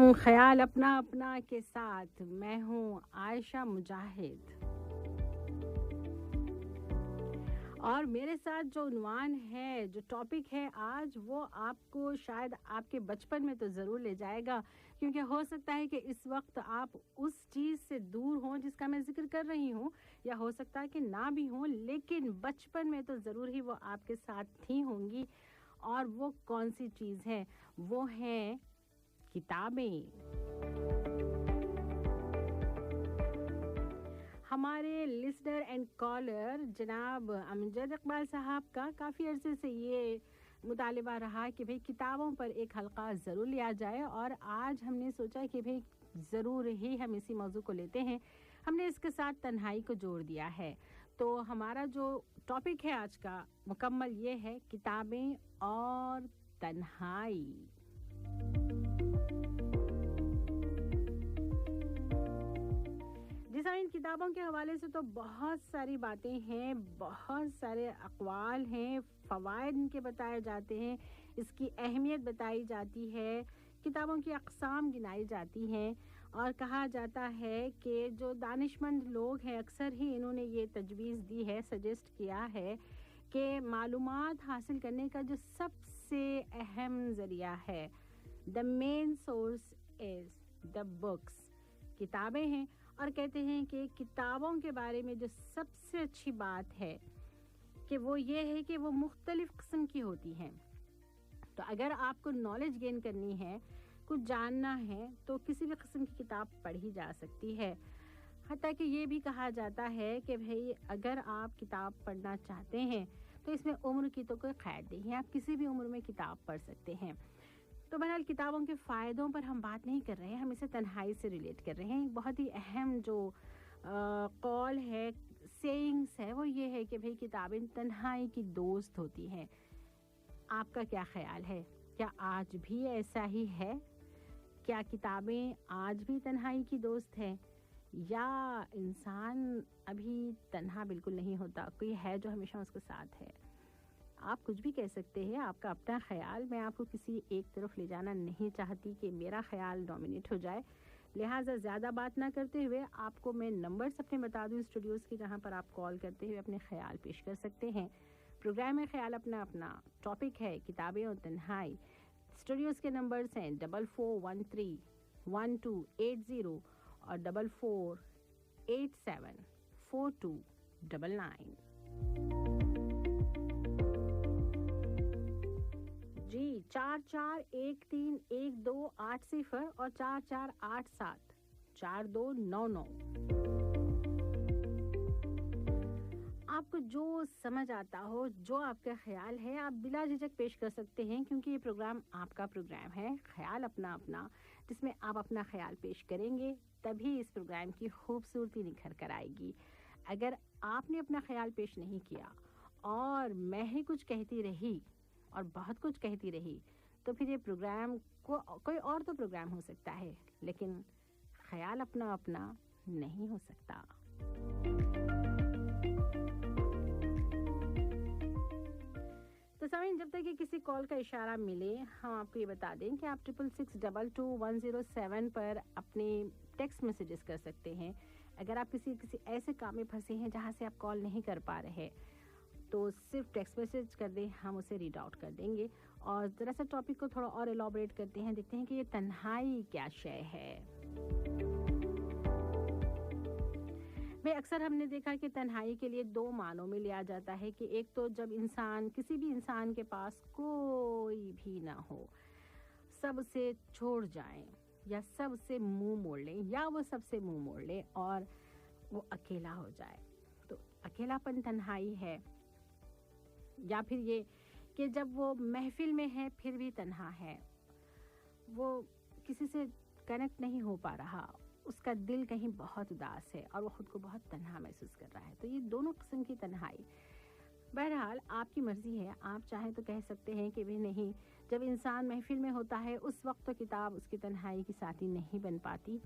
हूँ ख्याल अपना अपना के साथ। मैं हूँ आयशा मुजाहिद और मेरे साथ जो उन्वान है, जो टॉपिक है आज, वो आपको शायद आपके बचपन में तो ज़रूर ले जाएगा, क्योंकि हो सकता है कि इस वक्त आप उस चीज़ से दूर हों जिसका मैं ज़िक्र कर रही हूँ, या हो सकता है कि ना भी हों, लेकिन बचपन में तो ज़रूर ही वो आपके साथ थी होंगी। और वो कौन सी चीज़ है? वो हैं किताबें। हमारे लिसनर एंड कॉलर जनाब अमजद इकबाल साहब का काफ़ी अरसे से ये मुतालिबा रहा कि भाई किताबों पर एक हल्का ज़रूर लिया जाए, और आज हमने सोचा कि भाई ज़रूर ही हम इसी मौजू को लेते हैं। हमने इसके साथ तन्हाई को जोड़ दिया है। तो हमारा जो टॉपिक है आज का मुकम्मल ये है किताबें और तन्हाई। जी साईं, इन किताबों के हवाले से तो बहुत सारी बातें हैं, बहुत सारे अक़वाल हैं, फ़वाइद इनके बताए जाते हैं, इसकी अहमियत बताई जाती है, किताबों की अक़साम गिनाई जाती हैं, और कहा जाता है कि जो दानिशमंद लोग हैं अक्सर ही इन्होंने ये तजवीज़ दी है, सजेस्ट किया है कि मालूमात हासिल करने का जो सबसे अहम ज़रिया है, the main source is the books, किताबें हैं। और कहते हैं कि किताबों के बारे में जो सबसे अच्छी बात है कि वो ये है कि वो मुख्तलिफ़ किस्म की होती हैं। तो अगर आपको नॉलेज गेन करनी है, कुछ जानना है, तो किसी भी किस्म की किताब पढ़ी जा सकती है। हत्ता कि ये भी कहा जाता है कि भाई अगर आप किताब पढ़ना चाहते हैं तो इसमें उम्र की तो कोई क़ैद नहीं है, आप किसी भी उम्र में किताब पढ़ सकते हैं। तो बहरहाल किताबों के फ़ायदों पर हम बात नहीं कर रहे हैं, हम इसे तन्हाई से रिलेट कर रहे हैं। एक बहुत ही अहम जो कॉल है, सेइंग्स है, वो ये है कि भाई किताबें तन्हाई की दोस्त होती हैं। आपका क्या ख़्याल है? क्या आज भी ऐसा ही है? क्या किताबें आज भी तन्हाई की दोस्त हैं, या इंसान अभी तन्हा बिल्कुल नहीं होता, कोई है जो हमेशा उसके साथ है? आप कुछ भी कह सकते हैं, आपका अपना ख़्याल। मैं आपको किसी एक तरफ ले जाना नहीं चाहती कि मेरा ख़्याल डोमिनेट हो जाए, लिहाजा ज़्यादा बात ना करते हुए आपको मैं नंबर्स अपने बता दूँ स्टूडियोज़ की, जहाँ पर आप कॉल करते हुए अपने ख़्याल पेश कर सकते हैं। प्रोग्राम में ख़्याल अपना अपना, टॉपिक है किताबें और तन्हाई। स्टूडियोज़ के नंबर्स हैं 44131280 और 44874299। जी, 44131280 और 44874299। आपको जो समझ आता हो, जो आपका ख्याल है, आप बिला झिझक पेश कर सकते हैं, क्योंकि ये प्रोग्राम आपका प्रोग्राम है, ख्याल अपना अपना, जिसमें आप अपना ख्याल पेश करेंगे तभी इस प्रोग्राम की खूबसूरती निखर कर आएगी। अगर आपने अपना ख्याल पेश नहीं किया और मैं ही कुछ कहती रही और बहुत कुछ कहती रही, तो फिर ये प्रोग्राम को कोई और तो प्रोग्राम हो सकता है, लेकिन ख्याल अपना अपना नहीं हो सकता। तो सामीन, जब तक कि किसी कॉल का इशारा मिले, हम आपको ये बता दें कि आप 66622107 पर अपने टेक्स्ट मैसेजेस कर सकते हैं। अगर आप किसी ऐसे काम में फंसे हैं जहाँ से आप कॉल नहीं कर पा रहे, तो सिर्फ टेक्स्ट मैसेज कर दें, हम उसे रीड आउट कर देंगे। और ज़रा सा टॉपिक को थोड़ा और एलॉबरेट करते हैं, देखते हैं कि ये तन्हाई क्या शय है। भाई अक्सर हमने देखा कि तन्हाई के लिए दो मानों में लिया जाता है कि एक तो जब इंसान, किसी भी इंसान के पास कोई भी ना हो, सबसे छोड़ जाएं या सबसे मुंह मोड़ लें, या वो सबसे मुंह मोड़ लें और वो अकेला हो जाए, तो अकेलापन तन्हाई है। या फिर ये कि जब वो महफिल में है फिर भी तन्हा है, वो किसी से कनेक्ट नहीं हो पा रहा, उसका दिल कहीं बहुत उदास है और वो खुद को बहुत तन्हा महसूस कर रहा है। तो ये दोनों किस्म की तन्हाई, बहरहाल आपकी मर्ज़ी है। आप चाहें तो कह सकते हैं कि भी नहीं, जब इंसान महफिल में होता है उस वक्त तो किताब उसकी तन्हाई की साथी नहीं बन पाती,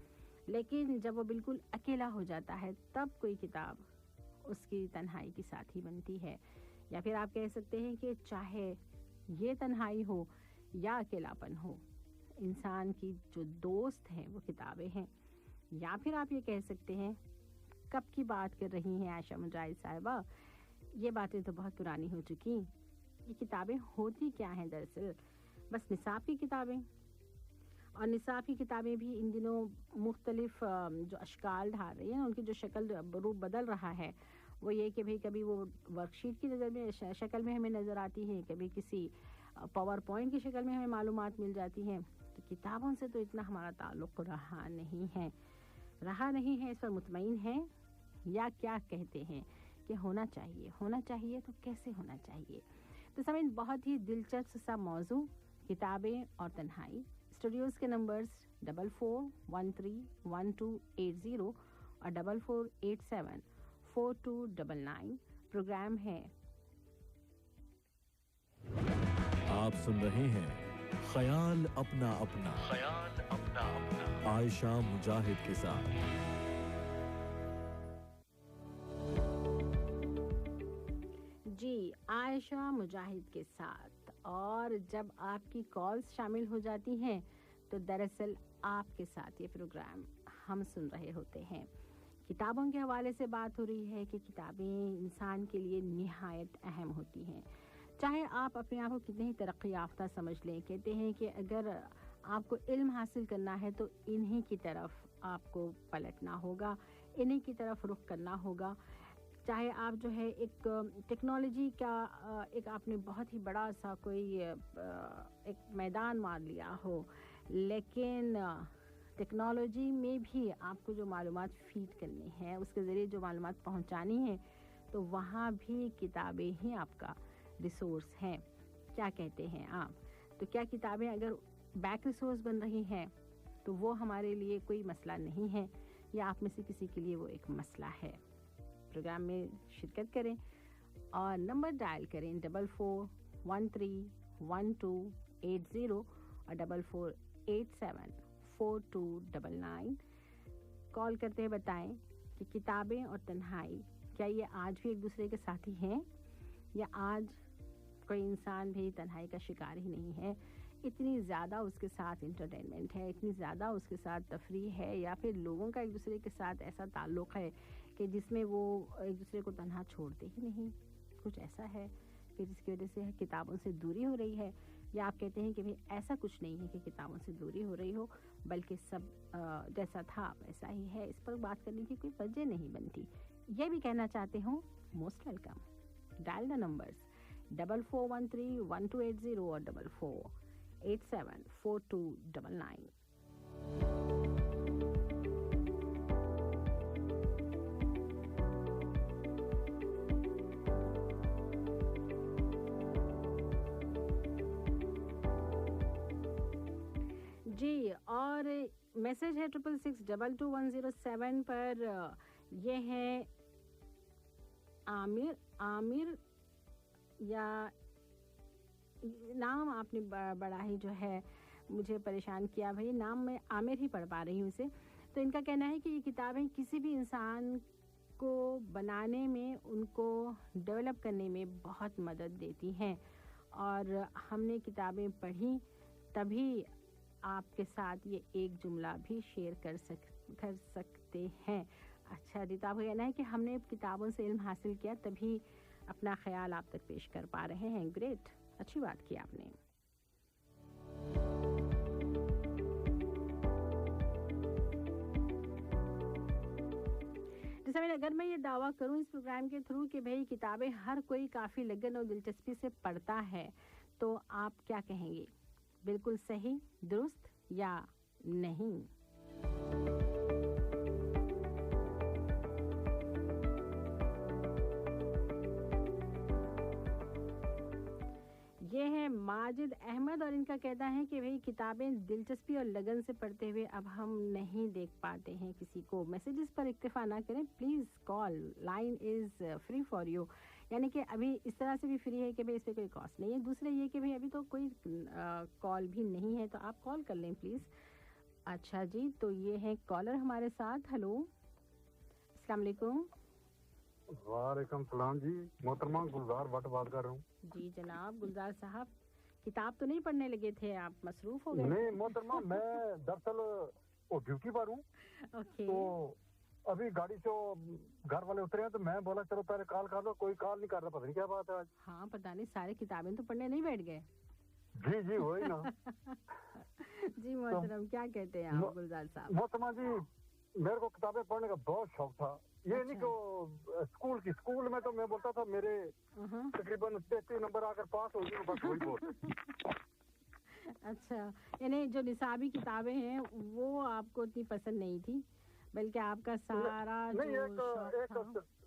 लेकिन जब वो बिल्कुल अकेला हो जाता है तब कोई किताब उसकी तन्हाई की साथी बनती है। या फिर आप कह सकते हैं कि चाहे ये तन्हाई हो या अकेलापन हो, इंसान की जो दोस्त हैं वो किताबें हैं। या फिर आप ये कह सकते हैं कब की बात कर रही हैं आयशा मुजाहिद साहिबा, ये बातें तो बहुत पुरानी हो चुकी। ये किताबें होती क्या हैं दरअसल, बस निसाब की किताबें। और निसाब की किताबें भी इन दिनों मुख्तलिफ जो अशकाल ढाल रही हैं, उनकी जो शक्ल रूप बदल रहा है वो ये कि भाई कभी वो वर्कशीट की नज़र में शक्ल में हमें नज़र आती हैं, कभी किसी पावर पॉइंट की शक्ल में हमें मालूमात मिल जाती हैं। तो किताबों से तो इतना हमारा ताल्लुक़ रहा नहीं है। इस पर मुतमईन है या क्या कहते हैं कि होना चाहिए तो कैसे होना चाहिए। तो समय बहुत ही दिलचस्प सा मौजू, किताबें और तन्हाई। स्टूडियोज़ के नंबर्स 44131280 और 44874299। प्रोग्राम है आप सुन रहे हैं ख्याल अपना अपना आयशा मुजाहिद के साथ। जी, आयशा मुजाहिद के साथ। और जब आपकी कॉल्स शामिल हो जाती हैं तो दरअसल आपके साथ ये प्रोग्राम हम सुन रहे होते हैं। किताबों के हवाले से बात हो रही है कि किताबें इंसान के लिए निहायत अहम होती हैं। चाहे आप अपने आप को कितने ही तरक्की याफ्ता समझ लें, कहते हैं कि अगर आपको इल्म हासिल करना है तो इन्हीं की तरफ आपको पलटना होगा, इन्हीं की तरफ रुख करना होगा। चाहे आप जो है एक टेक्नोलॉजी का एक आपने बहुत ही बड़ा सा कोई एक मैदान मान लिया हो, लेकिन टेक्नोलॉजी में भी आपको जो मालूमात फीड करनी है, उसके ज़रिए जो मालूमात पहुंचानी है, तो वहाँ भी किताबें ही आपका रिसोर्स हैं। क्या कहते हैं आप? तो क्या किताबें अगर बैक रिसोर्स बन रही हैं तो वो हमारे लिए कोई मसला नहीं है, या आप में से किसी के लिए वो एक मसला है? प्रोग्राम में शिरकत करें और नंबर डायल करें 44131280 और 44874299। कॉल करते हैं, बताएं कि किताबें और तन्हाई क्या ये आज भी एक दूसरे के साथी हैं, या आज कोई इंसान भी तन्हाई का शिकार ही नहीं है। इतनी ज़्यादा उसके साथ इंटरटेनमेंट है, इतनी ज़्यादा उसके साथ तफरीह है, या फिर लोगों का एक दूसरे के साथ ऐसा ताल्लुक़ है कि जिसमें वो एक दूसरे को तन्हा छोड़ते ही नहीं। कुछ ऐसा है कि जिसकी वजह से किताबों से दूरी हो रही है, या आप कहते हैं कि भाई ऐसा कुछ नहीं है कि किताबों से दूरी हो रही हो, बल्कि सब जैसा था वैसा ही है। इस पर बात करने की कोई वजह नहीं बनती। ये भी कहना चाहते हो, most welcome. Dial the numbers 44131280 और 44874299। जी, और मैसेज है 66622107 पर। ये है आमिर या नाम आपने बड़ा ही जो है मुझे परेशान किया। भाई नाम मैं आमिर ही पढ़ पा रही हूँ इसे। तो इनका कहना है कि ये किताबें किसी भी इंसान को बनाने में, उनको डेवलप करने में बहुत मदद देती हैं, और हमने किताबें पढ़ी तभी आपके साथ ये एक जुमला भी शेयर कर सकते हैं। अच्छा जी, तो आपका कहना है कि हमने किताबों से इल्म हासिल किया तभी अपना ख्याल आप तक पेश कर पा रहे हैं। ग्रेट, अच्छी बात की आपने। जैसे अगर मैं ये दावा करूं इस प्रोग्राम के थ्रू कि भाई किताबें हर कोई काफ़ी लगन और दिलचस्पी से पढ़ता है, तो आप क्या कहेंगे? बिल्कुल सही, दुरुस्त या नहीं? ये है माजिद अहमद, और इनका कहना है कि भाई किताबें दिलचस्पी और लगन से पढ़ते हुए अब हम नहीं देख पाते हैं किसी को। मैसेजेस पर इक्तफा ना करें please, call line is free for you, यानी कि अभी इस तरह से भी फ्री है कि भाई इस पर कोई कॉस्ट नहीं है। दूसरे ये कि भाई अभी तो कोई कॉल भी नहीं है, तो आप कॉल कर लें प्लीज़। अच्छा जी, तो ये है कॉलर हमारे साथ। हेलो, अस्सलाम वालेकुम। वालेकुम सलाम जी, मोहतरमा गुलजार भट्ट बात कर रहा हूँ। जी जनाब गुलजार साहब, किताब तो नहीं पढ़ने लगे थे आप, मसरूफ हो गए? नहीं मोहतरमा, मैं दरअसल वो ड्यूटी पर हूँ, ओके। तो अभी गाड़ी से घर वाले उतरे हैं, तो मैं बोला चलो पहले कॉल कर लो, कोई कॉल नहीं कर रहा, पता नहीं क्या बात है आज। हाँ, पता नहीं, सारी किताबें तो पढ़ने नहीं बैठ गए। जी जी वही ना। जी मोहतरम, क्या कहते हैं आप गुलजार साहब? मोहतरमा जी, मेरे को किताबें पढ़ने का बहुत शौक था। ये नहीं कि स्कूल में तो मैं बोलता था मेरे तकरीबन 33 नंबर आकर पास हो गए, बस वही बहुत। अच्छा, यानी जो निसाबी किताबें हैं वो आपको इतनी पसंद नहीं थी, बल्कि आपका सारा नहीं, जो एक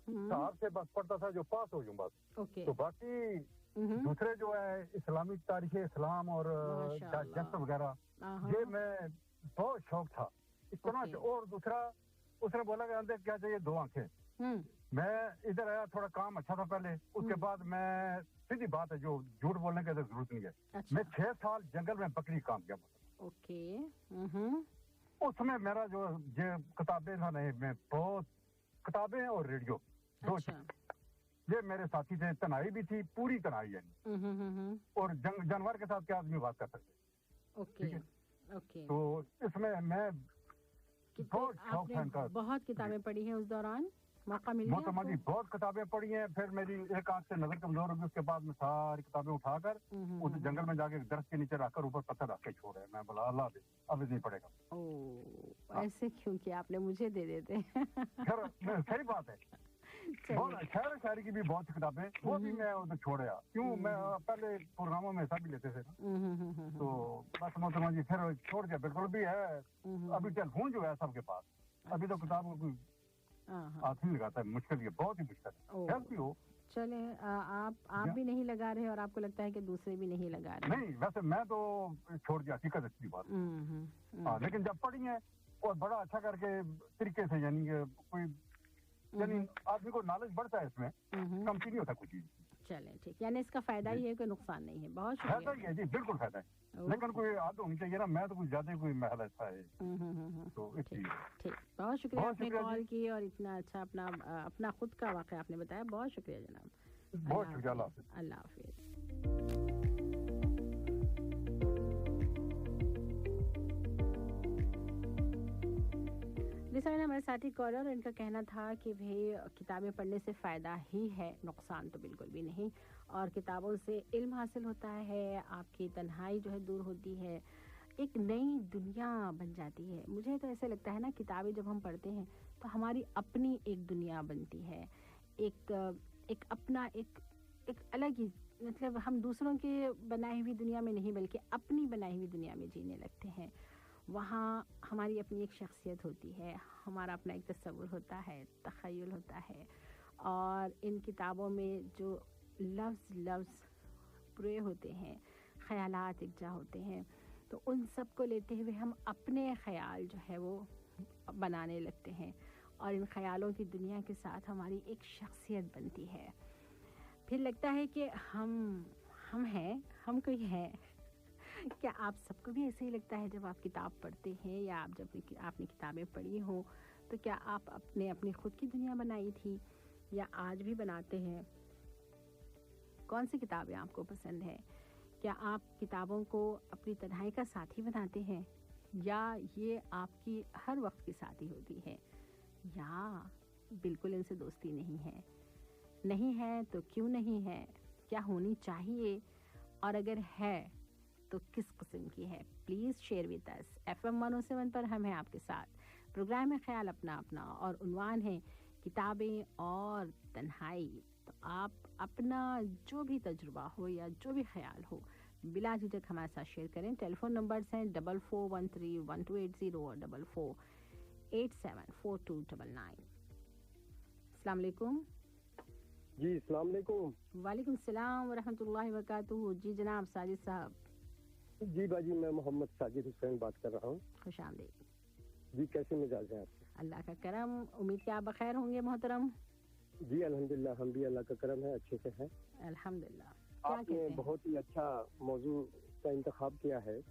साल से बस पढ़ता था जो पास हो जाऊं बस। ओके। तो बाकी दूसरे जो है इस्लामी तारीख इस्लाम और डाइजेस्ट वगैरह, ये मैं बहुत शौक था इतना। और दूसरा उसने बोला कि अंदर क्या चाहिए, 2 आंखें। मैं इधर आया, थोड़ा काम अच्छा था पहले, उसके बाद मैं सीधी बात है, जो झूठ बोलने की जरूरत नहीं है। अच्छा। मैं 6 साल जंगल में बकरी काम किया। ओके। उसमें मेरा जो किताबें था, नहीं मैं बहुत किताबें और रेडियो, 2 ये मेरे साथी थे। तनाई भी थी, पूरी तनाई है। और जानवर के साथ क्या आदमी बात कर सकते। ओके। तो इसमें मैं बहुत शौक था इनका। बहुत किताबें पढ़ी हैं उस दौरान, मौका मिल गया मोहतरमा जी बहुत किताबें पढ़ी हैं। फिर मेरी एक आंख से नजर कमजोर होगी, उसके बाद में सारी किताबें उठाकर उस जंगल में जाके दरख्त के नीचे रखकर ऊपर पत्थर रख के छोड़े। मैं बोला अल्लाह दे, अब नहीं पड़ेगा। ओह, ऐसे क्यों कि आपने मुझे दे देते। सही बात है। बहुत शहर शायरी की भी बहुत किताबें, वो भी मैं उधर छोड़ आया। क्यों, मैं पहले प्रोग्रामों में हिस्सा भी लेते थे ना, तो बस मोहतरमा जी फिर छोड़ दिया। बिल्कुल भी है, अभी टेलीफोन जो है सबके पास, अभी तो किताब को कोई हाथ नहीं लगाता है। मुश्किल, ये बहुत ही मुश्किल है। भी हो चले, आप भी नहीं लगा रहे और आपको लगता है कि दूसरे भी नहीं लगा रहे? नहीं, वैसे मैं तो छोड़ दिया, हकीकत अच्छी बात। हाँ, लेकिन जब पढ़ी है और बड़ा अच्छा करके तरीके से, यानी कोई आदमी को नॉलेज बढ़ता है, इसमें कमती नहीं होता कुछ चीज। चले ठीक, यानी इसका फायदा ही है, कोई नुकसान नहीं है। बहुत फायदा शुक्रिया। ही है जी, बिल्कुल फायदा है, लेकिन कोई आदत होनी चाहिए ना। मैं तो कुछ ज्यादा कोई महल अच्छा है, तो ठीक। बहुत शुक्रिया आपने कॉल की और इतना अच्छा अपना खुद का वाक़या आपने बताया। बहुत शुक्रिया जनाब। बहुत शुक्रिया। अल्लाह हाफिज़। जैसा हमारे साथी कॉलर, इनका कहना था कि भाई किताबें पढ़ने से फ़ायदा ही है, नुकसान तो बिल्कुल भी नहीं। और किताबों से इल्म हासिल होता है, आपकी तन्हाई जो है दूर होती है, एक नई दुनिया बन जाती है। मुझे तो ऐसे लगता है ना, किताबें जब हम पढ़ते हैं तो हमारी अपनी एक दुनिया बनती है, एक अपना एक अलग ही, मतलब हम दूसरों के बनाई हुई दुनिया में नहीं बल्कि अपनी बनाई हुई दुनिया में जीने लगते हैं। वहाँ हमारी अपनी एक शख्सियत होती है, हमारा अपना एक तस्वुर होता है, तख़य्युल होता है। और इन किताबों में जो लफ्ज़ पूरे होते हैं, ख़यालात इकजा होते हैं, तो उन सब को लेते हुए हम अपने ख़याल जो है वो बनाने लगते हैं और इन ख़यालों की दुनिया के साथ हमारी एक शख्सियत बनती है। फिर लगता है कि हम हैं, हम कोई है। क्या आप सबको भी ऐसे ही लगता है जब आप किताब पढ़ते हैं, या आप जब आपने किताबें पढ़ी हो तो क्या आप अपनी खुद की दुनिया बनाई थी या आज भी बनाते हैं? कौन सी किताबें आपको पसंद है? क्या आप किताबों को अपनी तन्हाई का साथी बनाते हैं, या ये आपकी हर वक्त की साथी होती है, या बिल्कुल इनसे दोस्ती नहीं है तो क्यों नहीं है, क्या होनी चाहिए, और अगर है तो किस किस्म की है? Please share with us. FM 107 पर हम हैं आपके साथ। प्रोग्राम में ख्याल अपना और उन्वान है किताबें और तन्हाई। तो आप अपना जो भी तजुर्बा हो या जो भी ख्याल हो बिला झिझक हमारे साथ शेयर करें। टेलीफोन नंबर्स हैं 44131280 और 44874299। अस्सलाम वालेकुम। जी अस्सलाम वालेकुम। वालेकुम सलाम व रहमतुल्लाहि व बरकातहू। जी जनाब साजिद साहब। जी बाजी, मैं मोहम्मद साजिद हुसैन बात कर रहा हूँ। खुश आमदीद जी, कैसे मिजाज हैं आपके? अल्लाह का करम, उम्मीद कि आप बखैर होंगे मोहतरम। जी अल्हम्दुलिल्लाह, हम भी अल्लाह का करम है, अच्छे से हैं अल्हम्दुलिल्लाह। आपने बहुत ही अच्छा मौजू का इंतखाब किया है।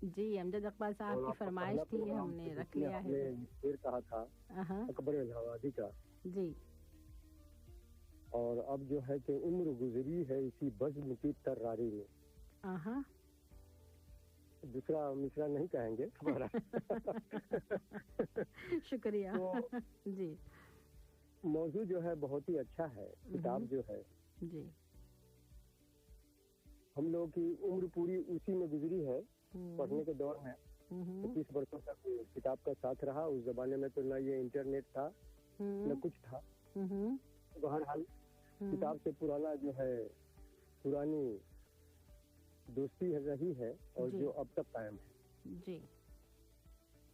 जी, अमजद इकबाल साहब की फरमाइश थी, हमने रख लिया है। शेर कहा था अकबर इलाहाबादी का जी, और अब जो है कि उम्र गुजरी है इसी बज़्म की तर्रारी में। आहा, दूसरा मिसरा नहीं कहेंगे हमारा। शुक्रिया। तो जी मौजू जो है बहुत ही अच्छा है। किताब जो है, जी, हम लोगों की उम्र पूरी उसी में गुजरी है। पढ़ने के दौर में 25 वर्षों तक किताब का साथ रहा। उस जमाने में तो न ये इंटरनेट था न कुछ था। बहरहाल किताब से पुराना जो है, पुरानी दोस्ती रही है और जी। जो अब तक कायम है। जी,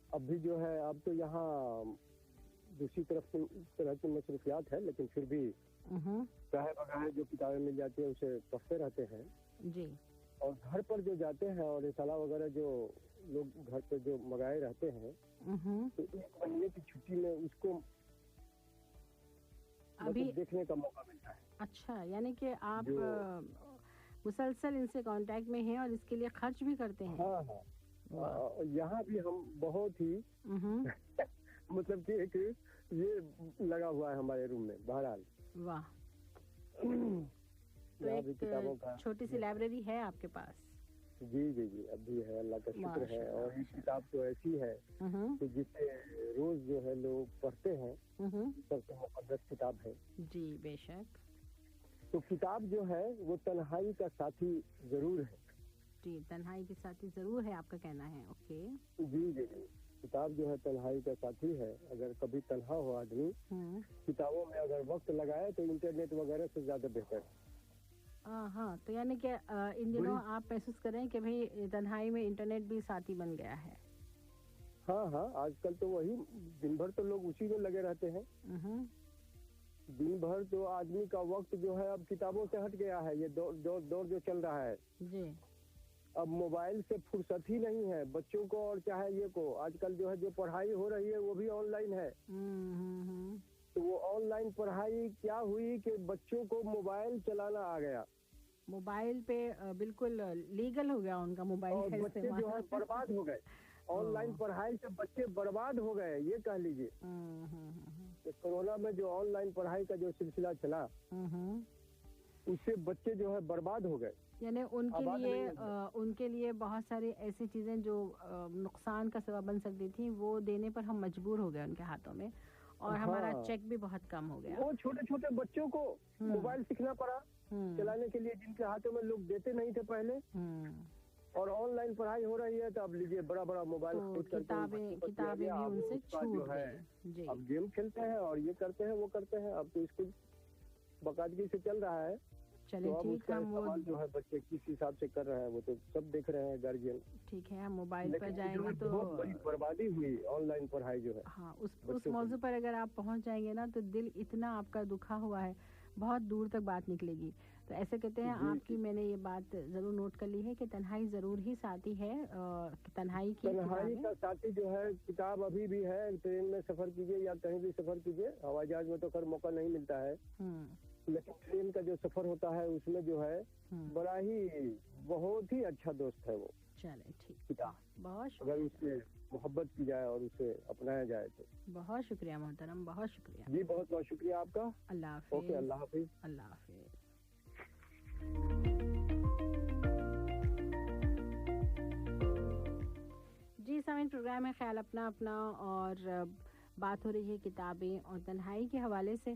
अब भी जो है, अब तो यहाँ दूसरी तरह की मसरूफियात है, लेकिन फिर भी चाहे बगैर जो किताबें मिल जाती है उसे पढ़ते रहते हैं। जी, और घर पर जो जाते हैं और रिसाला वगैरह जो लोग घर पे जो मंगाए रहते हैं, तो एक महीने की छुट्टी में उसको अभी मतलब देखने का मौका मिलता है। अच्छा, यानी कि आप जो- मुसलसल इनसे कांटेक्ट में हैं और इसके लिए खर्च भी करते हैं। हाँ हाँ, यहाँ भी हम बहुत ही मतलब कि एक ये लगा हुआ है हमारे रूम में। बहरहाल वाह, तो यहाँ भी किताबों का एक छोटी सी लाइब्रेरी है आपके पास। जी जी जी, अब भी है, अल्लाह का शुक्र है। माशाल्लाह, और ये किताब तो ऐसी है कि जिसे रोज जो है लोग पढ़ते हैं। सबसे मुक़द्दस किताब है। जी बेशक। तो किताब जो है वो तन्हाई का साथी जरूर है। जी, तन्हाई के साथी जरूर है, आपका कहना है। ओके। जी जी जी, किताब जो है तन्हाई का साथी है। अगर कभी तन्हा हो आदमी, किताबों में अगर वक्त लगाए तो इंटरनेट वगैरह से ज्यादा बेहतर है। हाँ, तो यानी कि इन दिनों आप महसूस कर रहे हैं कि भाई तन्हाई में इंटरनेट भी साथी बन गया है। हाँ हाँ, आजकल तो वही दिन भर तो लोग उसी में लगे रहते हैं। दिन भर तो आदमी का वक्त जो है अब किताबों से हट गया है। ये दौर जो चल रहा है जी, अब मोबाइल से फुर्सत ही नहीं है बच्चों को, और चाहे ये को। आजकल जो है जो पढ़ाई हो रही है वो भी ऑनलाइन है। तो वो ऑनलाइन पढ़ाई क्या हुई कि बच्चों को मोबाइल चलाना आ गया। मोबाइल पे बिल्कुल लीगल हो गया उनका मोबाइल और का बच्चे जो है इस्तेमाल। बर्बाद हो गए। ऑनलाइन पढ़ाई से बच्चे बर्बाद हो गए, ये कह लीजिए। कि कोरोना में जो ऑनलाइन पढ़ाई का जो सिलसिला चला, उससे बच्चे जो है बर्बाद हो गए। यानी उनके लिए बहुत सारी ऐसी चीजें जो नुकसान का सबब बन सकती थी वो देने पर हम मजबूर हो गए उनके हाथों में, और हमारा चेक भी बहुत कम हो गया। वो छोटे छोटे बच्चों को मोबाइल सीखना पड़ा चलाने के लिए, जिनके हाथों में लोग देते नहीं थे पहले। और ऑनलाइन पढ़ाई हो रही है तो अब लीजिए बड़ा बड़ा मोबाइल तो किताबें भी उनसे छूट गई। जी, अब गेम खेलते हैं और ये करते हैं वो करते हैं। अब तो स्कूल बकायदगी से चल रहा है। चलिए तो अब ठीक, उसका हम वो इस्तेमाल जो है बच्चे किस हिसाब से कर रहे हैं वो तो सब देख रहे हैं गार्जियन। ठीक है, हम मोबाइल पर लेकिन जाएंगे तो बहुत बड़ी बर्बादी हुई ऑनलाइन पढ़ाई जो है। हाँ, उस मौजू पर अगर आप पहुंच जाएंगे ना तो दिल इतना आपका दुखा हुआ है, बहुत दूर तक बात निकलेगी। तो ऐसे कहते हैं आपकी, मैंने ये बात जरूर नोट कर ली है कि तन्हाई जरूर ही साथी है। तन्हाई का साथी जो है किताब अभी भी है। ट्रेन में सफर कीजिए या कहीं भी सफर कीजिए, हवाई जहाज में तो खैर मौका नहीं मिलता है, लेकिन ट्रेन का जो सफर होता है उसमें जो है बड़ा ही बहुत ही अच्छा दोस्त है वो। चले ठीक, किताब बहुत अगर शुक्रिया, उससे मोहब्बत की जाए और उसे अपनाया जाए तो। बहुत शुक्रिया मोहतरम, बहुत शुक्रिया। जी बहुत बहुत शुक्रिया आपका। अल्लाह हाफिज। ओके, अल्लाह हाफिज। अल्लाह हाफिज। जी सामीन, प्रोग्राम है ख्याल अपना अपना और बात हो रही है किताबें और तन्हाई के हवाले से।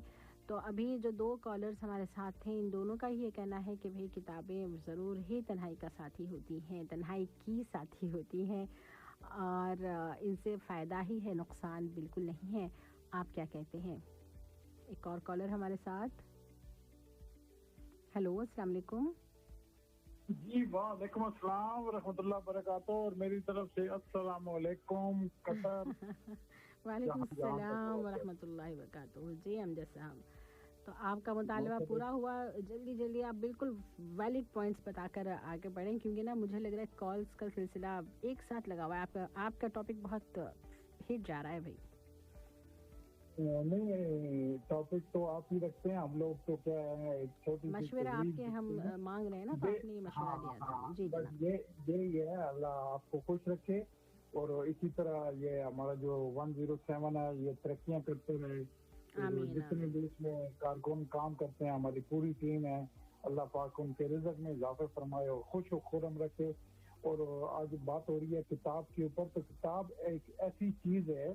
तो अभी जो दो कॉलर्स हमारे साथ थे, इन दोनों का ये कहना है कि भाई किताबें ज़रूर ही तन्हाई का साथी होती हैं, तन्हाई की साथी होती हैं और इनसे फ़ायदा ही है, नुकसान बिल्कुल नहीं है। आप क्या कहते हैं? एक और कॉलर हमारे साथ। हेलो, अस्सलाम वालेकुम। जी वालेकुम अस्सलाम व रहमतुल्लाह बरकातहू, और मेरी तरफ से अस्सलाम वालेकुम कतर। वालेकुम सलाम व रहमतुल्लाहि व बरकातहू। जी अमजद साहब, तो आपका मुतालबा पूरा हुआ। जल्दी जल्दी आप बिल्कुल वैलिड पॉइंट्स बताकर आगे बढ़ें, क्योंकि ना मुझे लग रहा है कॉल्स का सिलसिला एक साथ लगा हुआ है। आपका टॉपिक बहुत हिट जा रहा है भाई। नहीं, टॉपिक तो आप ही रखते हैं, हम लोग तो क्या है छोटी मशवरा आपके हम मांग रहे हैं ना, तो आपने ये मशवरा दिया था। जी बस ये है, अल्लाह आपको खुश रखे और इसी तरह ये हमारा जो 107 है ये तरक्कियां करते रहे। जितने भी इसमें कारकुन काम करते हैं, हमारी पूरी टीम है, अल्लाह पाक उनके रिज़्क़ में इजाफा फरमाए और खुश व खुर्रम रखे। और आज बात हो रही है किताब के ऊपर, तो किताब एक ऐसी चीज़ है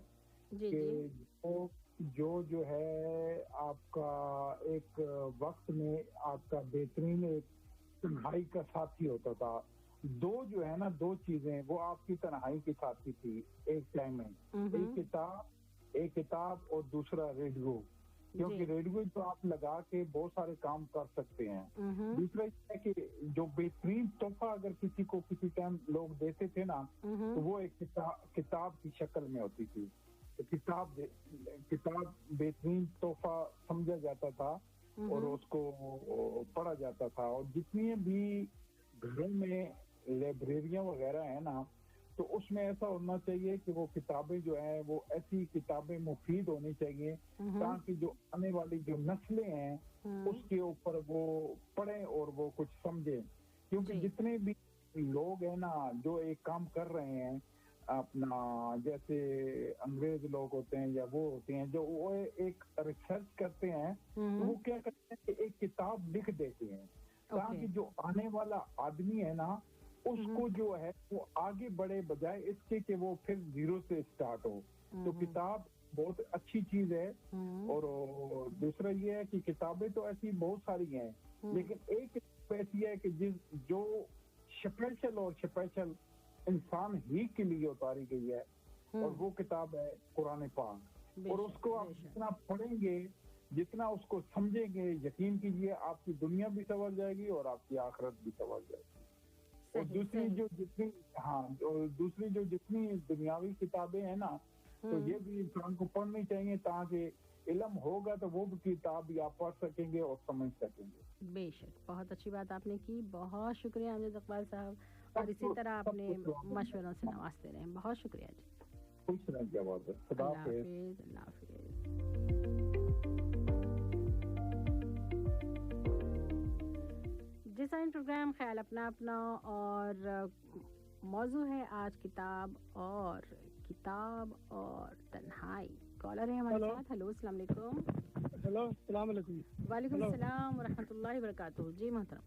कि जो है आपका एक वक्त में आपका बेहतरीन एक तन्हाई का साथी होता था। दो जो है ना, दो चीजें वो आपकी तन्हाई की साथी थी एक टाइम में, एक किताब और दूसरा रेडियो। क्योंकि रेडियो तो आप लगा के बहुत सारे काम कर सकते हैं। दूसरा ये है कि जो बेहतरीन तोहफा अगर किसी को किसी टाइम लोग देते थे ना, तो वो एक किताब की शक्ल में होती थी। तो किताब बेहतरीन तोहफा समझा जाता था और उसको पढ़ा जाता था। और जितनी भी घरों में लाइब्रेरियां वगैरह है ना, तो उसमें ऐसा होना चाहिए कि वो किताबें जो है वो ऐसी किताबें मुफीद होनी चाहिए ताकि जो आने वाली जो नस्लें हैं उसके ऊपर वो पढ़ें और वो कुछ समझें। क्योंकि जितने भी लोग हैं ना जो एक काम कर रहे हैं अपना, जैसे अंग्रेज लोग होते हैं या वो होते हैं जो वो एक रिसर्च करते हैं, तो वो क्या करते हैं कि एक किताब लिख देते हैं ताकि जो आने वाला आदमी है ना उसको जो है वो आगे बढ़े, बजाय इसके कि वो फिर जीरो से स्टार्ट हो। तो किताब बहुत अच्छी चीज है। और दूसरा ये है कि किताबें तो ऐसी बहुत सारी हैं, लेकिन एक ऐसी है कि जो स्पेशल इंसान ही के लिए उतारी गई है, और वो किताब है कुरान पाक। और उसको आप जितना पढ़ेंगे, जितना उसको समझेंगे, यकीन कीजिए आपकी दुनिया भी संवर जाएगी और आपकी आखिरत भी संवर जाएगी। और दूसरी जो जितनी दुनियावी किताबें हैं ना, तो ये भी इंसान को पढ़नी चाहिए ताकि इल्म होगा तो वो भी किताब भी आप पढ़ सकेंगे और समझ सकेंगे। बेशक, बहुत अच्छी बात आपने की, बहुत शुक्रिया अमजद इकबाल साहब। और इसी तरह आपने मशवरों से नवाजते रहे, बहुत शुक्रिया जी। खुश रहें, क्या बात है। अल्लाह हाफिज़, अल्लाह हाफिज़। डिज़ाइन प्रोग्राम ख्याल अपना अपना, और मौजू है आज किताब और तन्हाई। कॉलर है हमारे साथ। हेलो, अस्सलाम वालेकुम। हेलो, अस्सलाम वालेकुम। वालेकुम अस्सलाम व रहमतुल्लाहि व बरकातुहू। जी मोहतरम।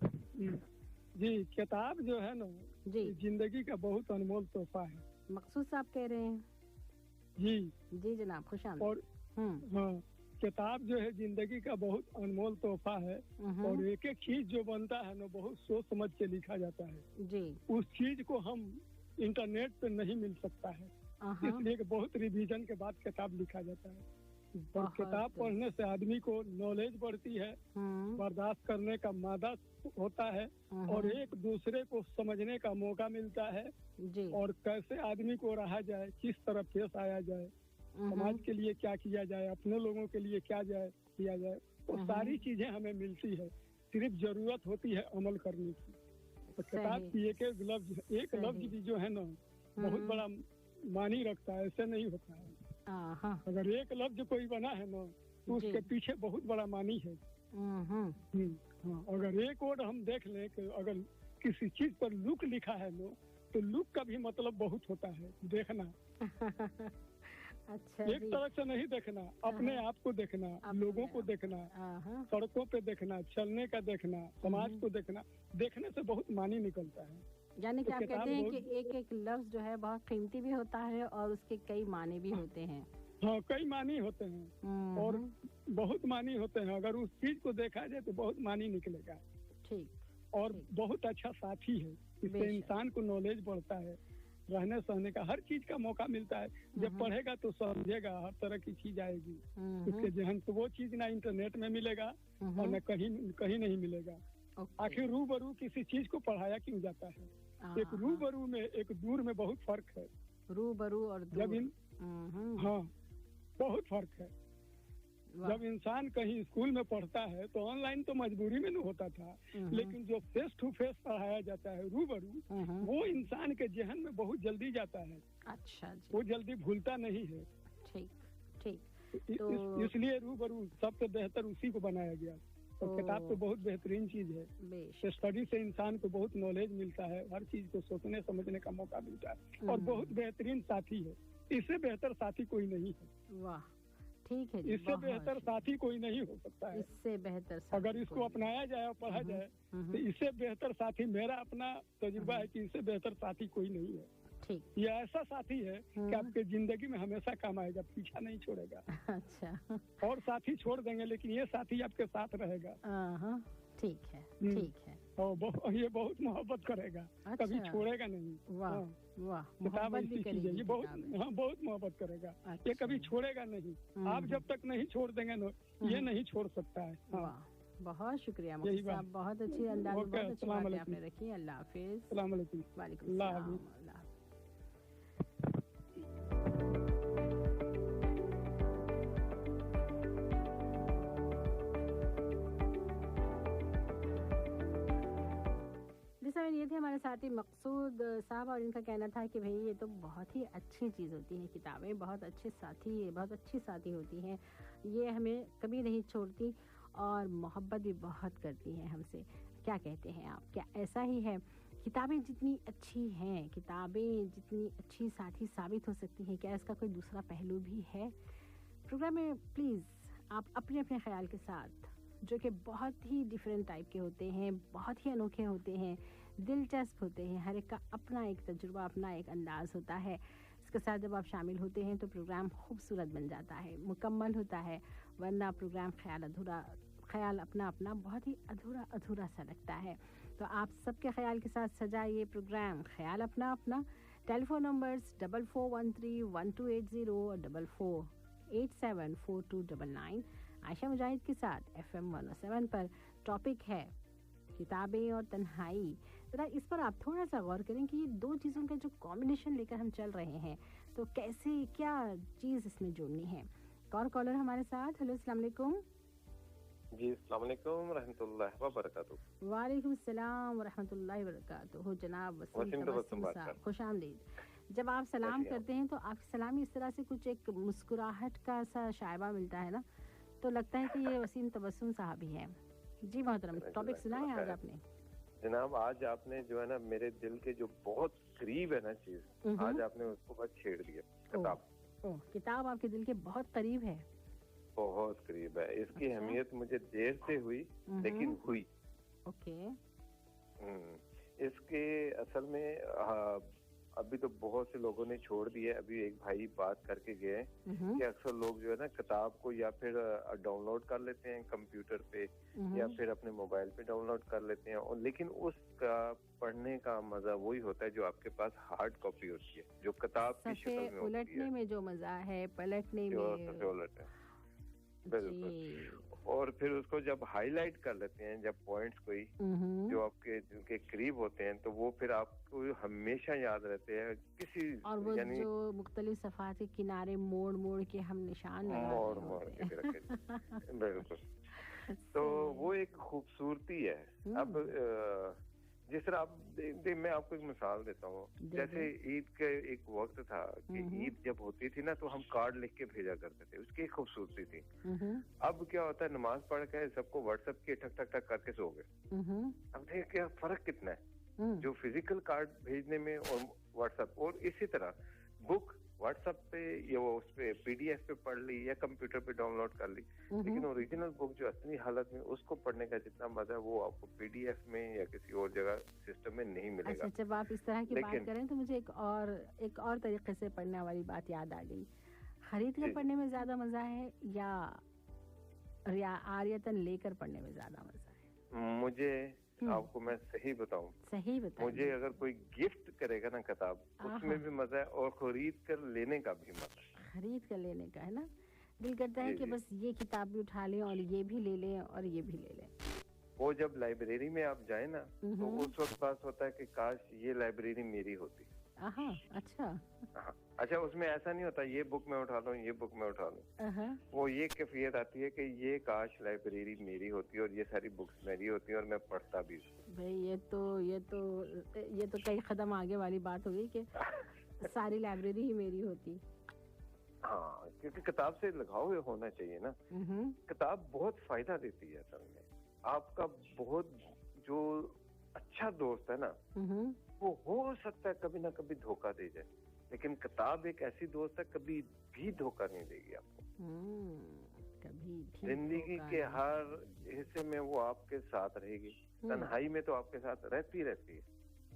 जी, किताब जो है ना जी जिंदगी का बहुत अनमोल तोहफा है। मकसूद साहब कह रहे हैं। जी जनाब, खुश आमदीद। और हाँ, किताब जो है जिंदगी का बहुत अनमोल तोहफा है। और एक एक चीज जो बनता है ना बहुत सोच समझ के लिखा जाता है जी। उस चीज को हम इंटरनेट पे नहीं मिल सकता है, इसलिए कि बहुत रिवीजन के बाद किताब लिखा जाता है। और किताब पढ़ने से आदमी को नॉलेज बढ़ती है, बर्दाश्त करने का मादा होता है, और एक दूसरे को समझने का मौका मिलता है जी। और कैसे आदमी को रहा जाए, किस तरह पेश आया जाए, समाज के लिए क्या किया जाए, अपने लोगों के लिए क्या किया जाए, वो सारी चीजें हमें मिलती है। सिर्फ जरूरत होती है अमल करने की। तो किताब की एक लफ्ज भी जो है ना बहुत बड़ा मानी रखता है, ऐसे नहीं होता है। अगर एक लफ्ज कोई बना है ना तो उसके पीछे बहुत बड़ा मानी है। अगर एक वर्ड हम देख लें कि अगर किसी चीज पर लुक लिखा है ना, तो लुक का भी मतलब बहुत होता है, देखना। अच्छा, एक तरह से नहीं देखना, अपने आप को देखना, लोगों को देखना, सड़कों पे देखना, चलने का देखना, समाज को देखना। देखने से बहुत मानी निकलता है। यानी कि आप कहते हैं कि एक एक लफ्ज जो है बहुत कीमती भी होता है और उसके कई माने भी होते हैं। हाँ, कई मानी होते हैं और बहुत मानी होते हैं। अगर उस चीज को देखा जाए तो बहुत मानी निकलेगा। ठीक। और बहुत अच्छा साथी है, इससे इंसान को नॉलेज बढ़ता है, रहने सहने का हर चीज का मौका मिलता है। जब पढ़ेगा तो समझेगा, हर तरह की चीज आएगी उसके जहन से। वो चीज ना इंटरनेट में मिलेगा और न कहीं नहीं मिलेगा। आखिर रूबरू किसी चीज को पढ़ाया क्यों जाता है? एक रूबरू में एक दूर में बहुत फर्क है। रूबरू और दूर। हाँ, बहुत फर्क है। जब इंसान कहीं स्कूल में पढ़ता है तो ऑनलाइन तो मजबूरी में नहीं होता था, लेकिन जो फेस टू फेस पढ़ाया जाता है रूबरू, वो इंसान के जहन में बहुत जल्दी जाता है। अच्छा जी। वो जल्दी भूलता नहीं है। ठीक। इसलिए रूबरू सबसे बेहतर उसी को बनाया गया। और किताब तो बहुत बेहतरीन चीज है। स्टडी से इंसान को बहुत नॉलेज मिलता है, हर चीज को सोचने समझने का मौका मिलता है, और बहुत बेहतरीन साथी है। इससे बेहतर साथी कोई नहीं है। वाह, ठीक है जी, इससे बेहतर साथी कोई नहीं हो सकता है। इससे बेहतर अगर इसको अपनाया जाए और पढ़ा जाए तो इससे बेहतर साथी, मेरा अपना तजुर्बा है कि इससे बेहतर साथी कोई नहीं है। ठीक, ये ऐसा साथी है कि आपके जिंदगी में हमेशा काम आएगा, पीछा नहीं छोड़ेगा। अच्छा, और साथी छोड़ देंगे लेकिन ये साथी आपके साथ रहेगा। ठीक है, ठीक है। और ये बहुत मोहब्बत करेगा, कभी छोड़ेगा नहीं। वाह वाह, किताब मोहब्बत भी ऐसी चीज है, करेगी ये बहुत किताबें। बहुत मोहब्बत करेगा। अच्छा। ये कभी छोड़ेगा नहीं। आप जब तक नहीं छोड़ देंगे ना, ये नहीं छोड़ सकता है। वाह, बहुत शुक्रिया मुफ्ती साहब, बहुत अच्छी अंदाज में बहुत अच्छी बातें आपने रखी। अल्लाह हाफिज। अस्सलाम वालेकुम। वालेकुम अल्लाह सलाम। हाफिज। अल्लाह हाफिज। ये थे हमारे साथी मकसूद साहब, और इनका कहना था कि भाई ये तो बहुत ही अच्छी चीज़ होती है, किताबें बहुत अच्छे साथी, बहुत अच्छी साथी होती हैं, ये हमें कभी नहीं छोड़ती और मोहब्बत भी बहुत करती हैं हमसे। क्या कहते हैं आप, क्या ऐसा ही है? किताबें जितनी अच्छी हैं, किताबें जितनी अच्छी साथी साबित हो सकती हैं, क्या इसका कोई दूसरा पहलू भी है? प्रोग्राम में प्लीज़ आप अपने अपने ख्याल के साथ, जो कि बहुत ही डिफरेंट टाइप के होते हैं, बहुत ही अनोखे होते हैं, दिलचस्प होते हैं, हर एक का अपना एक तजुर्बा, अपना एक अंदाज होता है। इसके साथ जब आप शामिल होते हैं तो प्रोग्राम खूबसूरत बन जाता है, मुकम्मल होता है, वरना प्रोग्राम ख्याल अपना अपना बहुत ही अधूरा अधूरा सा लगता है। तो आप सबके ख्याल के साथ सजा ये प्रोग्राम ख्याल अपना अपना। टेलीफोन नंबर्स 44131280 और 44874299। आयशा मुजाहिद के साथ FM 107 पर। टॉपिक है किताबें और तन्हाई। ज़रा इस पर आप थोड़ा सा गौर करें कि ये दो चीज़ों का जो कॉम्बिनेशन लेकर हम चल रहे हैं, तो कैसे क्या चीज़ इसमें जोड़नी है। और कॉलर हमारे साथ। हेलो, अस्सलाम वालेकुम। जी, अस्सलाम वालेकुम रहमतुल्लाहि व बरकातुहू। वालेकुम सलाम व रहमतुल्लाहि व बरकातुहू। जनाब वसीम तबस्सुम साहब, खुश आमदीद। जब आप सलाम करते हैं तो आपकी सलामी इस तरह से कुछ एक मुस्कुराहट का सा शायबा मिलता है ना, तो लगता है कि ये वसीम तबस्सुम साहब ही है। जी मोहतरम, टॉपिक सुना है आज आपने? जनाब, आज आपने जो है ना मेरे दिल के जो बहुत करीब है ना चीज, आज आपने उसको बस छेड़ दिया। किताब। किताब आपके दिल के बहुत करीब है। बहुत करीब है। इसकी अहमियत मुझे देर से हुई, लेकिन हुई। ओके। इसके असल में अभी तो बहुत से लोगों ने छोड़ दिया। अभी एक भाई बात करके गए कि अक्सर लोग जो है ना किताब को या फिर डाउनलोड कर लेते हैं कंप्यूटर पे या फिर अपने मोबाइल पे डाउनलोड कर लेते हैं, और लेकिन उसका पढ़ने का मजा वही होता है जो आपके पास हार्ड कॉपी होती है, जो किताब की शक्ल में होती है। उलटने में जो मजा है, पलटने में। बिल्कुल। और फिर उसको जब हाईलाइट कर लेते हैं, जब पॉइंट्स कोई जो आपके दिल के करीब होते हैं, तो वो फिर आपको हमेशा याद रहते हैं किसी, और वो जो मुख्तलिफ सफ़ात के किनारे मोड़ मोड़ के हम निशान मोड़ के रखे। बिल्कुल। तो वो एक खूबसूरती है। अब जिस तरह आप मैं आपको एक मिसाल देता हूँ। जैसे ईद के एक वक्त था कि ईद जब होती थी ना, तो हम कार्ड लिख के भेजा करते थे, उसकी एक खूबसूरती थी। अब क्या होता है, नमाज पढ़ के सबको व्हाट्सएप के ठक ठक ठक करके सो गए। अब देखिए क्या फर्क कितना है जो फिजिकल कार्ड भेजने में और व्हाट्सएप। और इसी तरह बुक व्हाट्सएप पे या वो उस पे PDF पे पढ़ ली या कंप्यूटर पे डाउनलोड कर ली, लेकिन ओरिजिनल बुक जो असली हालत में उसको पढ़ने का जितना मजा है वो आपको PDF में या किसी और जगह सिस्टम में नहीं मिलेगा। अच्छा, जब आप इस तरह की बात करें तो मुझे एक और तरीके से पढ़ने वाली बात याद आ गई। खरीद कर पढ़ने में ज्यादा मजा है या आरियतन लेकर पढ़ने में ज्यादा मजा है? मुझे आपको मैं सही बताऊं, मुझे अगर कोई गिफ्ट करेगा ना किताब, उसमें भी मजा है और खरीद कर लेने का भी मजा है। खरीद कर लेने का है ना, दिल करता है कि बस ये किताब भी उठा लें और ये भी ले लें और ये भी ले लें। वो जब लाइब्रेरी में आप जाए ना, तो उस वक्त पास होता है कि काश ये लाइब्रेरी मेरी होती। अच्छा, उसमें ऐसा नहीं होता ये बुक में उठा लूं, ये बुक में उठा लूं। वो ये कैफियत आती है कि ये काश लाइब्रेरी मेरी होती और ये सारी बुक्स मेरी होती और मैं पढ़ता भी। भाई ये तो कई कदम आगे वाली बात हो गई कि सारी लाइब्रेरी ही मेरी होती। हाँ, क्योंकि किताब से लगाव होना चाहिए ना। किताब बहुत फायदा देती है असल में। आपका बहुत जो अच्छा दोस्त है ना, वो हो सकता है कभी ना कभी धोखा दे जाए, لیکن کتاب ایک ایسی دوست ہے کبھی بھی دھوکہ نہیں دے گی آپ کو. کبھی بھی زندگی کے ہر حصے میں وہ آپ کے ساتھ رہے گی. تنہائی میں تو آپ کے ساتھ رہتی ہے,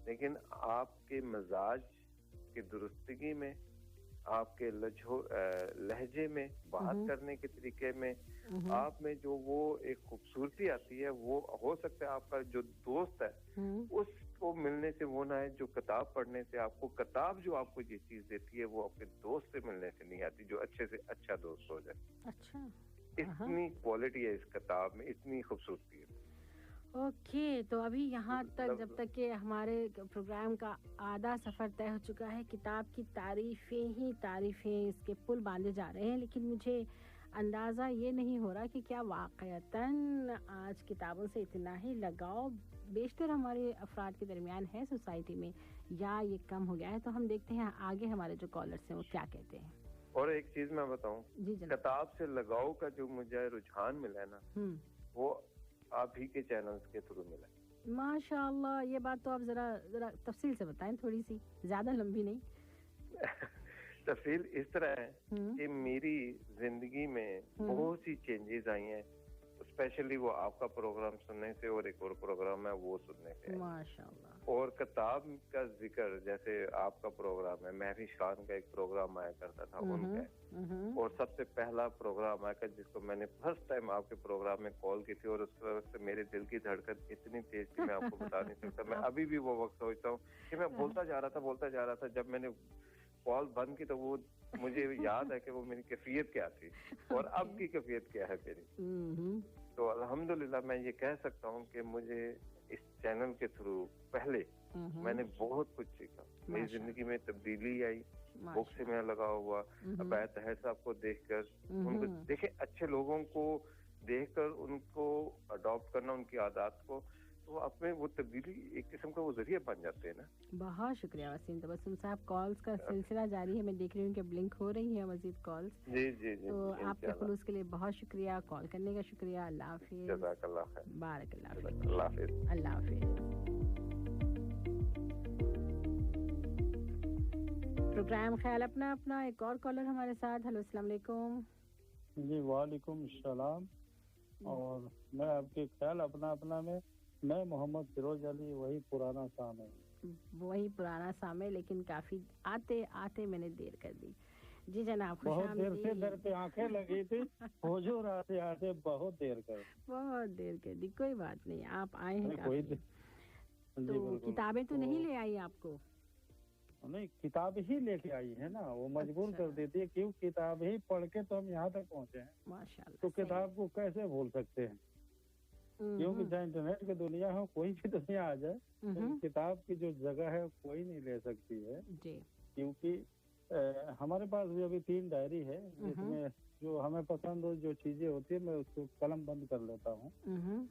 لیکن آپ کے مزاج کی درستگی میں, آپ کے لہجے میں, بات کرنے کے طریقے میں, آپ میں جو وہ ایک خوبصورتی آتی ہے, وہ ہو سکتا ہے آپ کا جو دوست ہے اس کو ملنے سے وہ نہ ہے جو کتاب پڑھنے سے آپ کو, کتاب جو آپ کو یہ چیز دیتی ہے وہ آپ کے دوست سے ملنے سے نہیں آتی جو اچھے سے اچھا دوست ہو جائے. اچھا, اتنی کوالٹی ہے اس کتاب میں, اتنی خوبصورتی ہے. اوکے, تو ابھی یہاں تک جب تک کہ ہمارے پروگرام کا آدھا سفر طے ہو چکا ہے, کتاب کی تعریفیں ہی تعریفیں, اس کے پل باندھے جا رہے ہیں, لیکن مجھے اندازہ یہ نہیں ہو رہا کہ کیا واقعتاً آج کتابوں سے اتنا ہی لگاؤ بیشتر ہمارے افراد کے درمیان ہے سوسائٹی میں, یا یہ کم ہو گیا ہے. تو ہم دیکھتے ہیں آگے ہمارے جو کالرز ہیں وہ کیا کہتے ہیں. اور ایک چیز میں بتاؤں, کتاب سے لگاؤ کا جو مجھے رجحان ملا ہے نا, وہ آپ ہی کے چینلز کے تھرو ملا. ماشاء اللہ, یہ بات تو آپ ذرا تفصیل سے بتائیں, تھوڑی سی, زیادہ لمبی نہیں. تفصیل اس طرح ہے کہ میری زندگی میں بہت سی چینجز آئی ہیں, اسپیشلی وہ آپ کا پروگرام سننے سے, اور ایک اور پروگرام ہے وہ سننے سے. ماشاءاللہ. اور کتاب کا ذکر, جیسے آپ کا پروگرام ہے, مہوش خان کا ایک پروگرام آیا کرتا تھا ان کا, اور سب سے پہلا پروگرام آیا کرتا جس کو میں نے فرسٹ ٹائم آپ کے پروگرام میں کال کی تھی, اور اس وقت سے میرے دل کی دھڑکن اتنی تیز تھی میں آپ کو بتا نہیں سکتا. میں ابھی بھی وہ وقت سوچتا ہوں کہ میں بولتا جا رہا تھا, جب میں نے کال بند کی تو وہ مجھے یاد ہے کہ وہ میری کیفیت کیا تھی اور اب کی کیفیت کیا ہے میری. تو الحمدللہ میں یہ کہہ سکتا ہوں کہ مجھے اس چینل کے تھرو پہلے میں نے بہت کچھ سیکھا, میری زندگی میں تبدیلی آئی. بک سے میں لگا ہوا, عبید طاہر صاحب کو دیکھ کر, ان کو دیکھیں, اچھے لوگوں کو دیکھ کر ان کو اڈاپٹ کرنا, ان کی عادات کو, تو اپنے وہ تبدیلی ایک قسم کا وہ ذریعہ بن جاتے ہیں نا. بہت شکریہ وسیم تبسم صاحب, کالز کا سلسلہ جاری ہے, میں دیکھ رہی ہوں کہ بلنک ہو رہی ہے مزید کالز. جی تو آپ کے خلوص کے لیے بہت شکریہ, کال کرنے کا شکریہ. اللہ حافظ. جزاک اللہ خیر. بارک اللہ. اللہ حافظ. اللہ حافظ. پروگرام خیال اپنا اپنا, ایک اور کالر ہمارے ساتھ. ہلو, السلام علیکم. جی وعلیکم السلام. اور میں آپ کے خیال اپنا اپنا میں محمد فیروز علی, وہی پرانا سامع, لیکن کافی آتے میں نے دیر کر دی. جی جناب, خوش آمدید. بہت دیر سے در پہ آنکھیں لگی تھی, حضور آتے بہت دیر کر دی. کوئی بات نہیں, آپ آئے ہیں کافی. تو کتابیں تو نہیں لے آئی آپ کو؟ نہیں, کتاب ہی لے کے آئی ہے نا, وہ مجبور کر دیتی ہے, کیوں کتاب ہی پڑھ کے تو ہم یہاں تک پہنچے ہیں. ماشاءاللہ. تو کتاب کو کیسے بھول سکتے ہیں, کیونکہ چاہے انٹرنیٹ کی دنیا ہو, کوئی بھی دنیا آ جائے, کتاب کی جو جگہ ہے کوئی نہیں لے سکتی ہے. کیونکہ ہمارے پاس بھی ابھی 3 ڈائری ہے, جس میں جو ہمیں پسند ہو جو چیزیں ہوتی ہے میں اس کو قلم بند کر لیتا ہوں,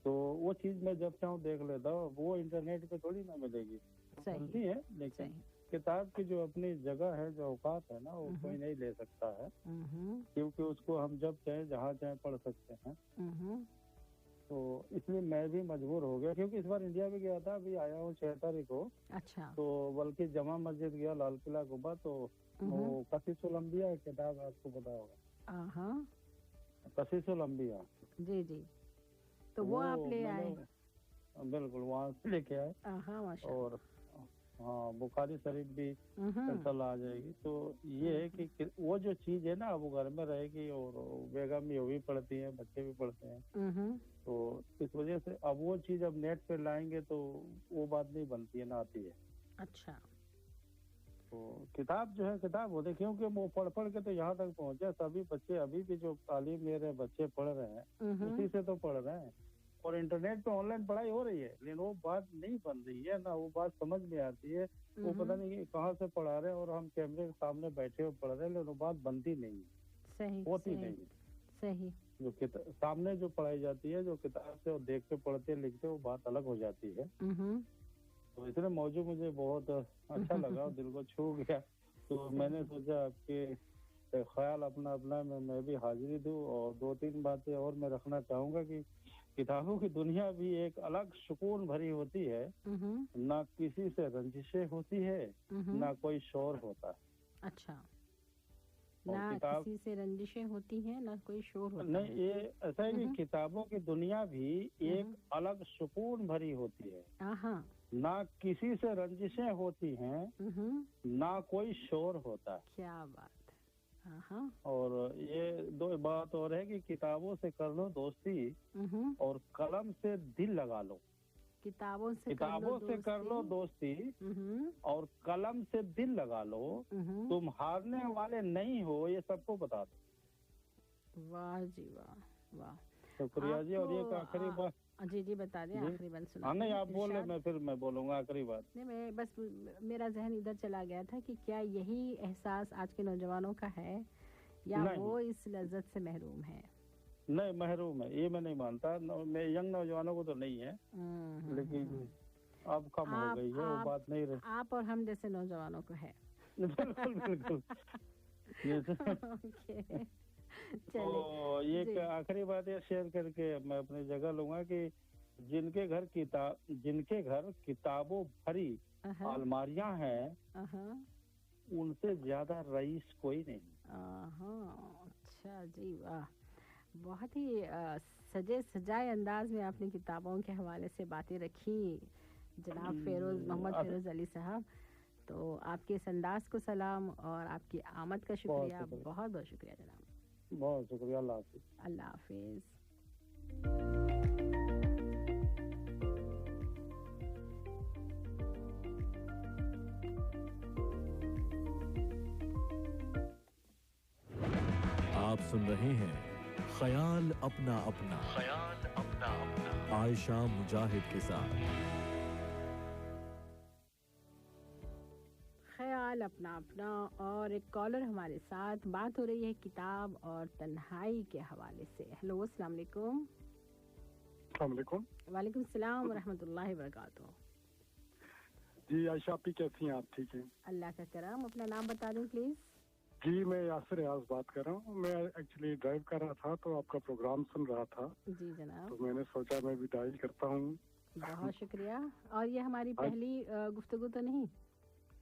تو وہ چیز میں جب چاہوں دیکھ لیتا ہوں. وہ انٹرنیٹ پہ تھوڑی نہ ملے گی, ملتی ہے, لیکن کتاب کی جو اپنی جگہ ہے, جو اوقات ہے نا, وہ کوئی نہیں لے سکتا ہے, کیونکہ اس کو ہم جب چاہیں جہاں چاہیں پڑھ سکتے ہیں. تو اس لیے میں بھی مجبور ہو گیا, کیونکہ اس بار انڈیا بھی گیا تھا, ابھی آیا ہوں 6 تاریخ کو. اچھا. تو بلکہ جامع مسجد گیا, لال قلعہ گھوما, تو وہ قصیص الانبیاء کتاب آپ کو پتا ہوگا, قصیص الانبیاء. جی جی. تو وہ آپ لے آئے؟ بالکل, وہاں سے لے کے آئے. اور ہاں, بخاری شریف بھی کل آ جائے گی. تو یہ ہے کہ وہ جو چیز ہے نا, وہ گھر میں رہے گی, اور بیگم بھی وہ بھی پڑھتی ہیں, بچے بھی پڑھتے ہیں. تو اس وجہ سے اب وہ چیز اب نیٹ پہ لائیں گے تو وہ بات نہیں بنتی ہے, نہ آتی ہے. اچھا. تو کتاب جو ہے کتاب ہوتی ہے, کیونکہ وہ پڑھ کے تو یہاں تک پہنچے. سبھی بچے ابھی بھی جو تعلیم لے رہے بچے پڑھ رہے ہیں, اسی سے تو پڑھ رہے ہیں. اور انٹرنیٹ پہ آن لائن پڑھائی ہو رہی ہے, لیکن وہ بات نہیں بن رہی ہے, نہ وہ بات سمجھ میں آتی ہے. وہ پتہ نہیں کہاں سے پڑھا رہے ہیں, اور ہم کیمرے کے سامنے بیٹھے ہوئے پڑھ رہے ہیں, لیکن وہ بات بنتی نہیں ہے, ہوتی نہیں. صحیح. جو سامنے جو پڑھائی جاتی ہے, جو کتاب سے دیکھ کے پڑھتے لکھتے, وہ بات الگ ہو جاتی ہے. تو اس لیے موضوع مجھے بہت اچھا لگا, دل کو چھو گیا. تو میں نے سوچا آپ کے خیال اپنا اپنا میں بھی حاضری دوں, اور 2-3 باتیں اور میں رکھنا چاہوں گا کہ किताबों की दुनिया भी एक अलग सुकून भरी होती है, ना किसी से रंजिशें होती है, ना कोई शोर होता है। अच्छा, ना किसी से रंजिशें होती हैं, ना कोई शोर होता है। नहीं, ये ऐसा है कि किताबों की दुनिया भी एक अलग सुकून भरी होती है, ना किसी से रंजिशें होती हैं, ना कोई शोर होता है। क्या बात। और ये दो बात और है कि किताबों से कर लो दोस्ती और कलम से दिल लगा लो। किताबों से कर लो दोस्ती और कलम से दिल लगा लो, तुम हारने वाले नहीं हो, ये सबको बता दो। वाह जी वाह वाह, शुक्रिया जी। और ये आखिरी बात जी बता दें, आखिरी बात सुना। नहीं, आप बोले, मैं फिर मैं बोलूंगा आखिरी बात। नहीं, मैं बस, मेरा जहन इधर चला गया था कि क्या यही एहसास आज के नौजवानों का है या वो इस लज्जत से महरूम है? नहीं, महरूम है, ये मैं नहीं मानता। मैं यंग नौजवानों को तो नहीं है, लेकिन अब कम हो गई है, वो बात नहीं रही। आप और हम जैसे नौजवानों को है। बिल्कुल बिल्कुल। तो ये आखिरी बात ये शेयर करके मैं अपनी जगह लूंगा कि जिनके घर किताबों भरी अलमारियां हैं, उनसे ज्यादा रईस कोई नहीं। अच्छा जी वाह, बहुत ही सजे सजाए अंदाज में आपने किताबों के हवाले से बातें रखी जनाब मोहम्मद फेरोज अली साहब। तो आपके इस अंदाज को सलाम और आपकी आमद का शुक्रिया, बहुत बहुत शुक्रिया जनाब। बहुत शुक्रिया। अल्लाह हाफिज। अल्लाह हाफिज। आप सुन रहे हैं ख्याल अपना अपना, आयशा मुजाहिद के साथ। ख्याल अपना अपना, और एक कॉलर हमारे साथ, बात हो रही है किताब और तन्हाई के हवाले से। हेलो, अस्सलाम वालेकुम। वालेकुम सलाम व रहमतुल्लाहि व बरकातुहू। जी आयशा, आप कैसी हैं? आप ठीक हैं? अल्लाह का करम। अपना नाम बता दें प्लीज। जी, मैं यासिर रियाज बात कर रहा हूँ। मैं एक्चुअली ड्राइव कर रहा था तो आपका प्रोग्राम सुन रहा था। जी जनाब। तो मैंने सोचा मैं भी डायल करता हूँ। बहुत शुक्रिया। और ये हमारी पहली गुफ्तगू तो नहीं?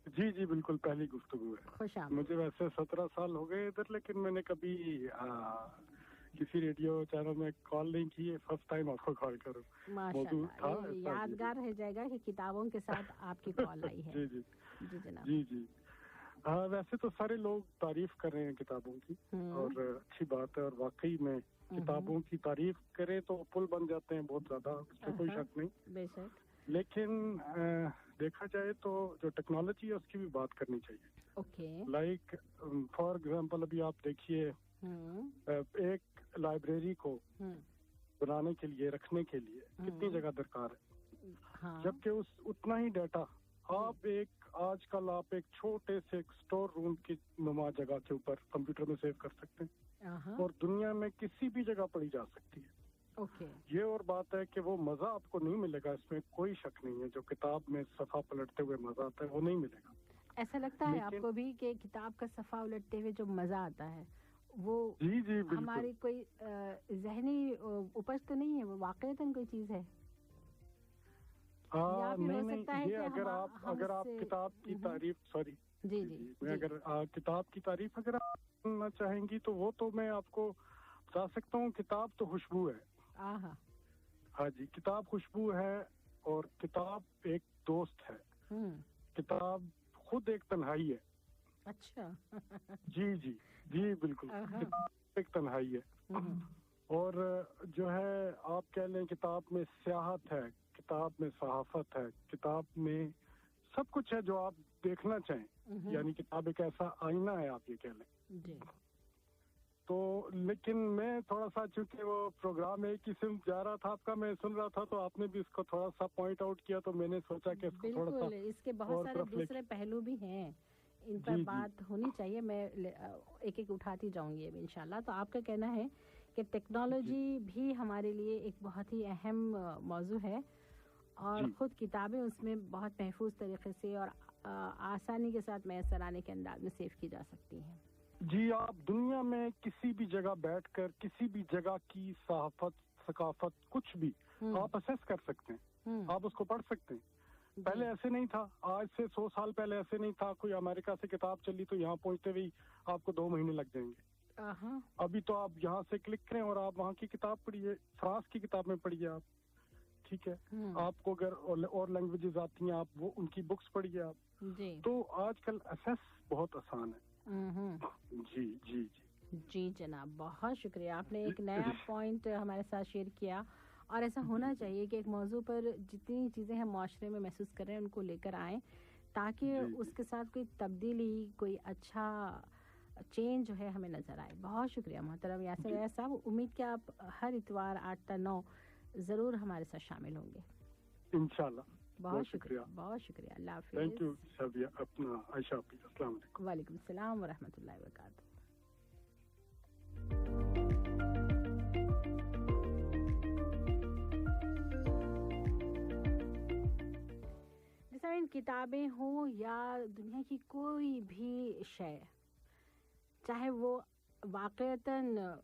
जी जी बिल्कुल, पहली गुफ्तगू है। खुशामदीद। मुझे वैसे 17 साल हो गए इधर, लेकिन मैंने कभी किसी रेडियो चैनल में कॉल नहीं की है। फर्स्ट टाइम आपको कॉल करूँ। माशाअल्लाह, यादगार रह जाएगा कि किताबों के साथ आपकी कॉल आई है। जी जी जी जनाब। जी जी। वैसे तो सारे लोग तारीफ कर रहे हैं किताबों की, और अच्छी बात है। और वाकई में किताबों की तारीफ करें तो पुल बन जाते हैं बहुत ज्यादा, उसमें कोई शक नहीं। बेशक। लेकिन देखा जाए तो जो टेक्नोलॉजी है उसकी भी बात करनी चाहिए। ओके। लाइक फॉर एग्जांपल, अभी आप देखिए एक लाइब्रेरी को बनाने के लिए, रखने के लिए कितनी जगह दरकार है, जबकि उतना ही डाटा आजकल आप एक छोटे से स्टोर रूम की नुमा जगह के ऊपर कंप्यूटर में सेव कर सकते हैं, और दुनिया में किसी भी जगह पढ़ी जा सकती है। ये और बात है कि वो मजा आपको नहीं मिलेगा, इसमें कोई शक नहीं है। जो किताब में सफा पलटते हुए मजा आता है वो नहीं मिलेगा। ऐसा लगता है आपको भी कि किताब का सफा उलटते हुए जो मजा आता है वो जी जी हमारी कोई जहनी उपज तो नहीं है, वो वाकईतन कोई चीज है? नहीं, ये अगर आप किताब की तारीफ, सॉरी जी जी, मैं अगर किताब की तारीफ अगर आप सुनना चाहेंगी तो वो तो मैं आपको बता सकता हूँ। किताब तो खुशबू है। हाँ जी, किताब खुशबू है, और किताब एक दोस्त है। किताब खुद एक तन्हाई है। अच्छा। जी जी जी बिल्कुल, किताब एक तन्हाई है। और जो है आप कह लें किताब में सियाहत है, किताब में सहाफत है, किताब में सब कुछ है जो आप देखना चाहें। यानी किताब एक ऐसा आईना है, आप ये कह लें जी। तो लेकिन मैं थोड़ा सा, चूंकि वो प्रोग्राम एक ही सिर्फ जा रहा था आपका, मैं सुन रहा था, तो आपने भी इसको थोड़ा सा पॉइंट आउट किया, तो मैंने सोचा कि इसको थोड़ा सा, इसके बहुत सारे दूसरे पहलू भी हैं, इन पर बात होनी चाहिए। मैं एक एक उठाती जाऊंगी अभी इंशाल्लाह। तो आपका कहना है कि टेक्नोलॉजी भी हमारे लिए एक बहुत ही अहम मौजू है, और खुद किताबें उसमें बहुत महफूज तरीके से और आसानी के साथ मैसर आने के अंदाज में सेव की जा सकती हैं। जी, आप दुनिया में किसी भी जगह बैठकर किसी भी जगह की सहाफत सकाफत, कुछ भी आप असेस कर सकते हैं, आप उसको पढ़ सकते हैं। पहले ऐसे नहीं था, आज से 100 साल पहले ऐसे नहीं था। कोई अमेरिका से किताब चली तो यहाँ पहुंचते हुए आपको 2 महीने लग जाएंगे। अभी तो आप यहाँ से क्लिक करें और आप वहाँ की किताब पढ़िए, फ्रांस की किताब में पढ़िए आप, ठीक है। आपको अगर और लैंग्वेजेस आती हैं, आप वो उनकी बुक्स पढ़िए आप। तो आजकल असेस बहुत आसान है। जी जी जी जी जनाब, बहुत शुक्रिया, आपने एक नया पॉइंट हमारे साथ शेयर किया। और ऐसा होना चाहिए कि एक मौजू पर जितनी चीज़ें हम माशरे में महसूस कर रहे हैं उनको लेकर आएँ, ताकि उसके साथ कोई तब्दीली, कोई अच्छा चेंज जो है हमें नज़र आए। बहुत शुक्रिया मोहतरम यासिर रैयात साहब। उम्मीद कि आप हर इतवार 8 ta 9 ज़रूर हमारे साथ शामिल होंगे इंशाल्लाह। बहुत शुक्रिया, बहुत शुक्रिया। अल्लाह हाफ़िज़। Thank you Shabia. अपना आयशा, अस्सलाम वालेकुम। वालेकुम सलाम व रहमतुल्लाहि व बरकातहू। किताबें हो या दुनिया की कोई भी शय, चाहे वो वाक़तन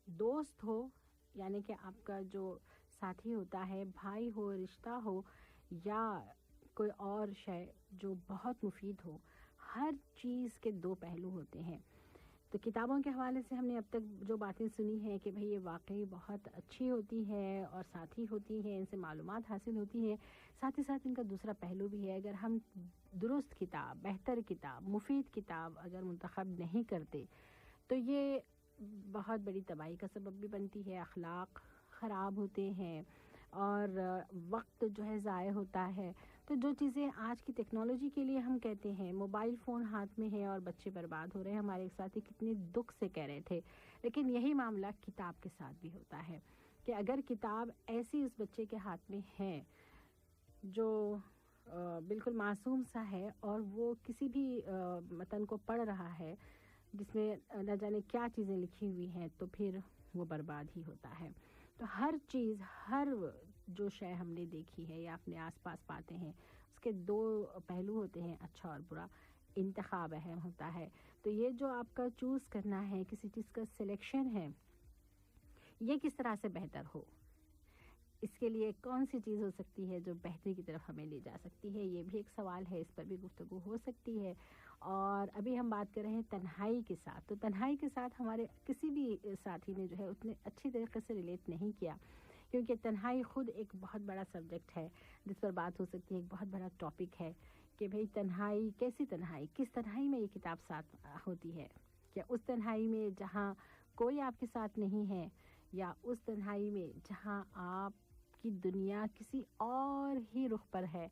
दोस्त हो, यानी कि आपका जो साथी होता है, भाई हो, रिश्ता हो, या कोई और शय जो बहुत मुफीद हो, हर चीज़ के 2 पहलू होते हैं। तो किताबों के हवाले से हमने अब तक जो बातें सुनी हैं कि भाई ये वाकई बहुत अच्छी होती है और साथी होती हैं, इनसे मालूमात हासिल होती है, साथ ही साथ इनका दूसरा पहलू भी है। अगर हम दुरुस्त किताब, बेहतर किताब, मुफीद किताब अगर मुंतखब नहीं करते तो ये बहुत बड़ी तबाही का सबब भी बनती है। अखलाक ख़राब होते हैं और वक्त जो है ज़ाय होता है। तो जो चीज़ें आज की टेक्नोलॉजी के लिए हम कहते हैं, मोबाइल फ़ोन हाथ में है और बच्चे बर्बाद हो रहे हैं, हमारे एक साथी कितने दुख से कह रहे थे, लेकिन यही मामला किताब के साथ भी होता है कि अगर किताब ऐसी उस बच्चे के हाथ में है जो बिल्कुल मासूम सा है और वो किसी भी मतन को पढ़ रहा है जिसमें न जाने क्या चीज़ें लिखी हुई हैं, तो फिर वो बर्बाद ही होता है। तो हर चीज़, हर जो शय हमने देखी है या अपने आसपास पाते हैं, उसके 2 पहलू होते हैं, अच्छा और बुरा। इंतखाब अहम होता है। तो ये जो आपका चूज़ करना है, किसी चीज़ का सिलेक्शन है, ये किस तरह से बेहतर हो, इसके लिए कौन सी चीज़ हो सकती है जो बेहतरी की तरफ हमें ले जा सकती है, ये भी एक सवाल है, इस पर भी गुफ्तगू हो सकती है। और अभी हम बात कर रहे हैं तन्हाई के साथ। तो तन्हाई के साथ हमारे किसी भी साथी ने जो है उतने अच्छी तरीके से रिलेट नहीं किया, क्योंकि तन्हाई ख़ुद एक बहुत बड़ा सब्जेक्ट है जिस पर बात हो सकती है, एक बहुत बड़ा टॉपिक है कि भाई तन्हाई, कैसी तन्हाई, किस तन्हाई में ये किताब साथ होती है। क्या उस तन्हाई में जहाँ कोई आपके साथ नहीं है, या उस तन्हाई में जहाँ आपकी दुनिया किसी और ही रुख पर है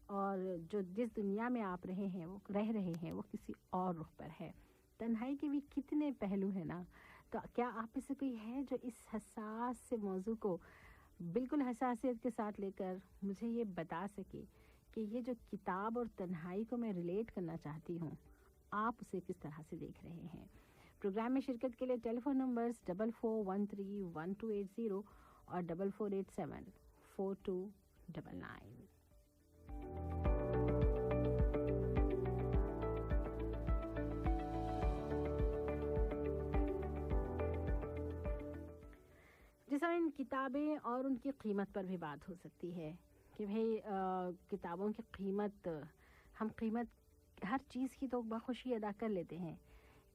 और जो जिस दुनिया में आप रह रहे हैं वो किसी और रुख पर है। तन्हाई के भी कितने पहलू हैं ना। तो क्या आप में से कोई है जो इस हसास से मौजू को बिल्कुल हसासियत के साथ लेकर मुझे ये बता सके कि ये जो किताब और तन्हाई को मैं रिलेट करना चाहती हूँ, आप उसे किस तरह से देख रहे हैं? प्रोग्राम में शिरकत के लिए टेलीफोन नंबर्स 44131280 और 44874299। जैसा इन किताबें और उनकी कीमत पर भी बात हो सकती है कि भाई किताबों की कीमत, हम कीमत हर चीज़ की तो बखुशी अदा कर लेते हैं,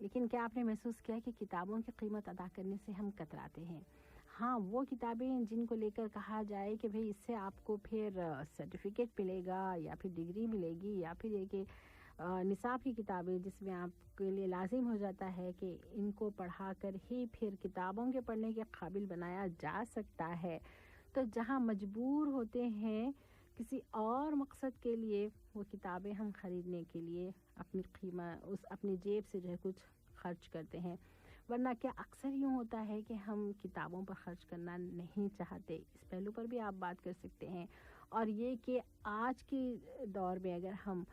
लेकिन क्या आपने महसूस किया कि किताबों की कीमत अदा करने से हम कतराते हैं? हाँ, वो किताबें जिनको लेकर कहा जाए कि भाई इससे आपको फिर सर्टिफिकेट मिलेगा या फिर डिग्री मिलेगी, या फिर ये कि निसाब की किताबें जिसमें आपके लिए लाजिम हो जाता है कि इनको पढ़ा कर ही फिर किताबों के पढ़ने के काबिल बनाया जा सकता है। तो जहाँ मजबूर होते हैं किसी और मकसद के लिए, वो किताबें हम ख़रीदने के लिए अपनी कीमत अपनी जेब से जो है कुछ खर्च करते हैं। वरना क्या अक्सर यूँ होता है कि हम किताबों पर खर्च करना नहीं चाहते? इस पहलू पर भी आप बात कर सकते हैं। और ये कि आज के दौर में अगर हम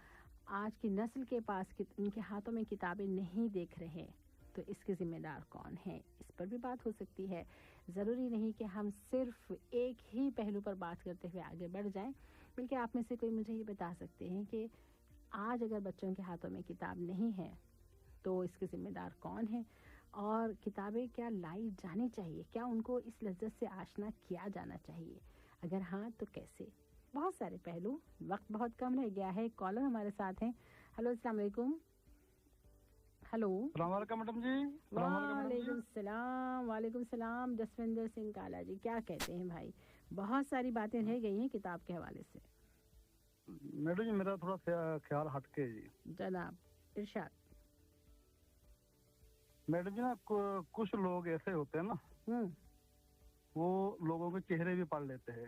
आज की नस्ल के पास उनके हाथों में किताबें नहीं देख रहे, तो इसके ज़िम्मेदार कौन है? इस पर भी बात हो सकती है। ज़रूरी नहीं कि हम सिर्फ एक ही पहलू पर बात करते हुए आगे बढ़ जाएं, बल्कि आप में से कोई मुझे ये बता सकते हैं कि आज अगर बच्चों के हाथों में किताब नहीं है तो इसके ज़िम्मेदार कौन है? اور کتابیں کیا لائی جانی چاہیے, کیا ان کو اس لذت سے آشنا کیا جانا چاہیے, اگر ہاں تو کیسے؟ بہت سارے پہلو. وقت بہت کم رہ گیا ہے. کالر ہمارے ساتھ ہیں. ہلو السلام علیکم. ہلو السلام علیکم میڈم جی. وعلیکم السلام. وعلیکم السلام. جسوندر سنگھ کالا جی, کیا کہتے ہیں بھائی؟ بہت ساری باتیں رہ گئی ہیں کتاب کے حوالے سے. میڈم جی میرا تھوڑا خیال ہٹ کے جی. جناب ارشاد. میڈم جی نا کچھ لوگ ایسے ہوتے ہیں نا, وہ لوگوں کے چہرے بھی پڑھ لیتے ہیں.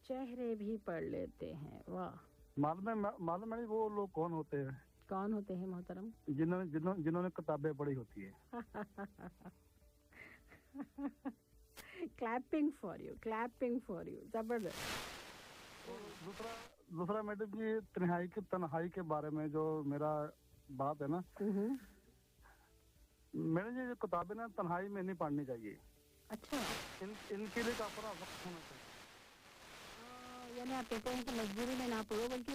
چہرے بھی پڑھ لیتے ہیں, واہ. معلوم ہے وہ لوگ کون ہوتے ہیں؟ کون ہوتے ہیں محترم؟ جنہوں نے کتابیں پڑھی ہوتی ہیں. Clapping for you, clapping for you. زبردست. دوسرا میڈم جی تنہائی کے بارے میں جو میرا بات ہے نا, میڈم جی جو کتابیں نا تنہائی میں نہیں پڑھنی چاہیے. اچھا. ان کے لیے اپنا وقت ہونا چاہیے. یعنی آپ کہتے ہیں کہ مجبوری میں نہ پڑھو بلکہ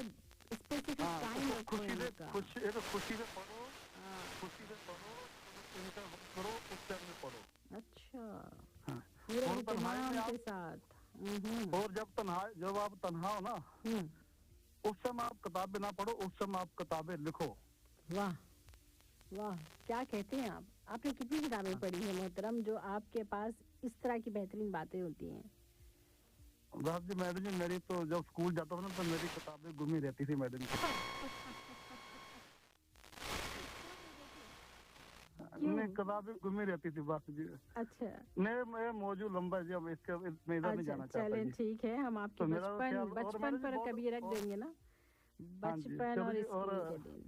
اسپیسیفک ٹائم رکھو. خوشی سے پڑھو, خوشی سے پڑھو, ان کا وقت کرو, اس ٹائم میں پڑھو. اچھا, پورے اہتمام کے ساتھ. اور جب آپ تنہا ہو نا, اس سمے آپ کتابیں نہ پڑھو, اس سمے آپ کتابیں لکھو. واہ واہ, کیا کہتے ہیں آپ. آپ نے کتنی کتابیں پڑھی ہیں محترم جو آپ کے پاس اس طرح کی بہترین باتیں ہوتی ہیں؟ بس جی میڈم جی میری تو جب اسکول جاتا ہوں نا تو میری کتابیں گمی رہتی تھی میڈم جی. کتابیں گمی رہتی تھی بس جی. اچھا. نہیں موضوع لمبا ہے جی, اب اس کے میں ادھر نہیں جانا چاہتا. چلیں ٹھیک ہے, ہم آپ کے بچپن پر کبھی رکھ دیں گے نا, بچپن اور اسکول کے دن.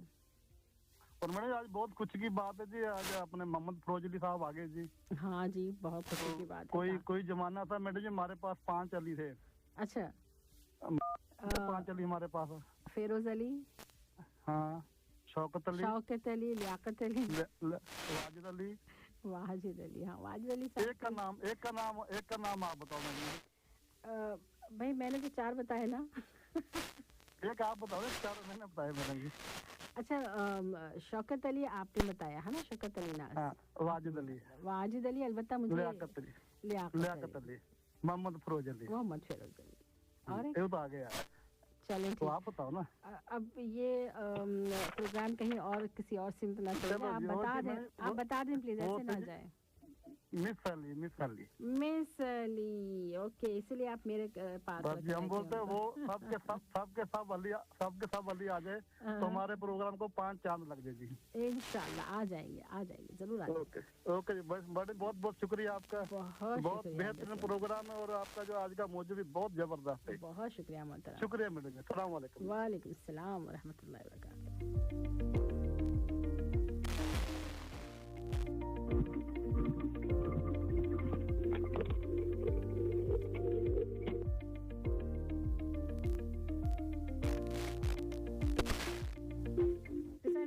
اور میں نے آج بہت خوشی کی بات ہے جی, آج اپنے محمد فروز علی صاحب آگے جی. ہاں جی, بہت خوشی کی بات ہے. کوئی زمانہ تھا میڈم جی ہمارے پاس 5 علی تھے. اچھا. 5 علی ہمارے پاس. فیروز علی, ہاں, شوکت علی, لیاقت علی, واجد علی. ہاں واجد علی. ایک کا نام آپ بتاؤ میڈم. بھائی میں نے تو 4 بتائے نا. ایک آپ بتاؤ, 4 میں نے بتائے میڈم جی. اچھا, شوکت علی آپ نے بتایا ہے نا, شوکت علی ناز. واجد علی البتہ مجھے لیاقت علی, محمد فروز علی. اور یہ تو آگے آیا. چلیں تو آپ بتاؤ نا. اب یہ پروگرام کہیں اور کسی اور سمت نہ چلے, آپ بتا دیں پلیز, ایسے نہ جائے. مس علی. اوکے, اسی لیے آپ میرے پاس ہم بولتے ہیں وہ سب کے سب علی آ جائے تو ہمارے پروگرام کو 5 چاند لگ جائے جی. انشاءاللہ آ جائیں گے ضرور آ جائیں گے. اوکے جی, بہت شکریہ آپ کا. بہت بہترین پروگرام ہے اور آپ کا جو آج کا موضوع بھی بہت زبردست ہے. بہت شکریہ محترم. شکریہ میڈم جی. السلام علیکم. وعلیکم السلام ورحمۃ اللہ وبرکاتہ.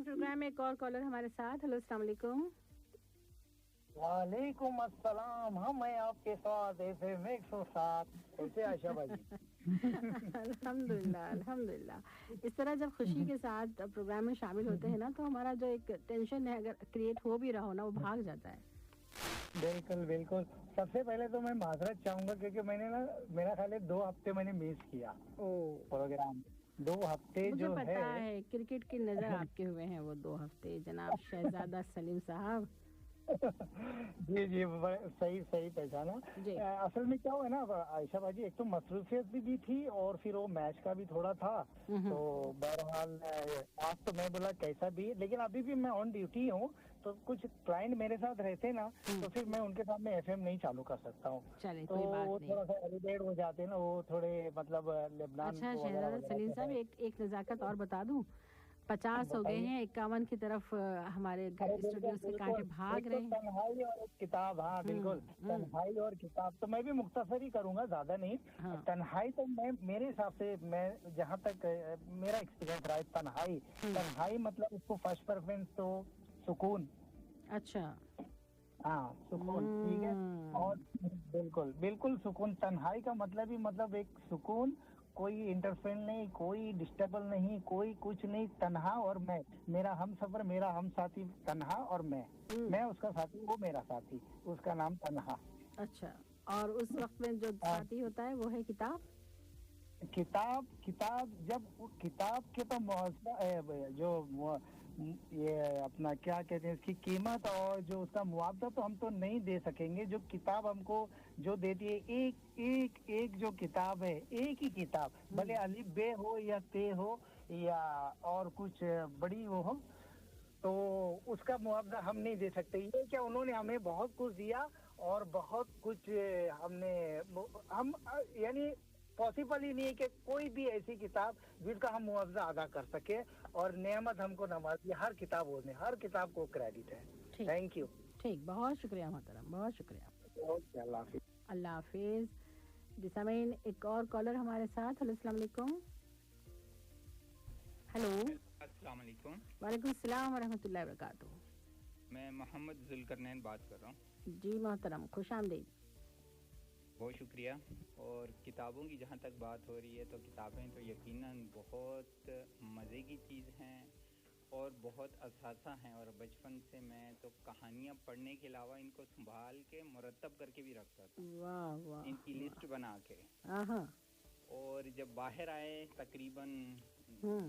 پروگرام میں ایک اور کالر ہمارے ساتھ. ہلو السلام علیکم. وعلیکم السلام. ہم ہیں آپ کے ساتھ FM 107. کیسے عائشہ بھائی؟ الحمدللہ. اس طرح جب خوشی کے ساتھ پروگرام میں شامل ہوتے ہیں نا تو ہمارا جو ایک ٹینشن ہے اگر کریٹ ہو بھی رہا ہو نا, وہ بھاگ جاتا ہے. بالکل. سب سے پہلے تو میں معذرت چاہوں گا کیونکہ میں نے نا, میرا خیال ہے 2 ہفتے میں نے مس کیا پروگرام. 2 ہفتے جو ہے, مجھے پتا ہے کرکٹ کی نظر آپ کے ہوئے ہیں وہ 2 ہفتے جناب شہزادہ سلیم صاحب. جی صحیح پہچانا. اصل میں کیا ہوا ہے نا عائشہ بھائی, ایک تو مصروفیت بھی تھی اور پھر وہ میچ کا بھی تھوڑا تھا. تو بہرحال آج تو میں بولا کیسا بھی, لیکن ابھی بھی میں آن ڈیوٹی ہوں تو کچھ کلائنٹ میرے ساتھ رہتے نا تو پھر میں ان کے ساتھ میں FM نہیں چالو کر سکتا ہوں. تو وہ تھوڑا سا ایلیڈیٹ ہو جاتے ہیں نا, وہ تھوڑے مطلب لبنان. اچھا شہزادہ سلیم صاحب, ایک نزاکت اور بتا دوں, 50 ہو گئے ہیں, 51 کی طرف ہمارے گھر اسٹوڈیو سے کاٹے بھاگ رہے ہیں. تنہائی اور کتاب, ہاں بالکل, تنہائی اور کتاب. تو میں بھی مختصر ہی کروں گا, زیادہ نہیں. تنہائی تو میں میرے حساب سے, میں جہاں تک میرا ایکسپیرینس رہا ہے, تنہائی مطلب اس کو فرسٹ پریفرنس تو سکون. اچھا, ہاں سکون, ٹھیک ہے. اور بالکل سکون. تنہائی کا مطلب ہی ایک سکون कोई इंटरफेयर नहीं, कोई डिस्टर्बल नहीं, कोई कुछ नहीं, तन्हा और मैं, मेरा हम सफर, मेरा हम साथी तन्हा और मैं उसका साथी, वो मेरा साथी, उसका नाम तन्हा। अच्छा, और उस वक्त में जो साथी होता है वो है किताब। किताब जब किताब के तो जो ये अपना क्या कहते हैं, इसकी कीमत और जो उसका मुआवजा तो हम तो नहीं दे सकेंगे। जो किताब हमको जो देती है, एक जो किताब है, एक ही किताब, भले अलिफ बे हो या ते हो या और कुछ बड़ी वो हो, तो उसका मुआवजा हम नहीं दे सकते। ये क्या, उन्होंने हमें बहुत कुछ दिया और बहुत कुछ हम यानी पॉसिबल ही नहीं है कि कोई भी ऐसी किताब जिसका हम मुआवजा अदा कर सके, और नेमत हमको नवाजी हर किताब होने, हर किताब को क्रेडिट है। Thank you. ठीक, बहुत शुक्रिया मोहतरम, बहुत शुक्रिया। ओके, अल्लाह हाफिज। अल्लाह हाफिज। जिसमें एक और कॉलर हमारे साथ। हेलो, अस्सलाम वालेकुम। हेलो, अस्सलाम वालेकुम। वालेकुम सलाम व रहमतुल्लाहि व बरकातुहू। मैं मोहम्मद जुल्करनैन बात कर रहा हूँ। जी मोहतरम, खुश आमदीद। बहुत शुक्रिया। और किताबों की जहाँ तक बात हो रही है, तो किताबें तो यकीनन बहुत मज़े की चीज़ हैं और बहुत असासा हैं। और बचपन से मैं तो कहानियाँ पढ़ने के अलावा इनको संभाल के मुरतब करके भी रखता था। वाह वाह, इनकी लिस्ट बना के। और जब बाहर आए तकरीबन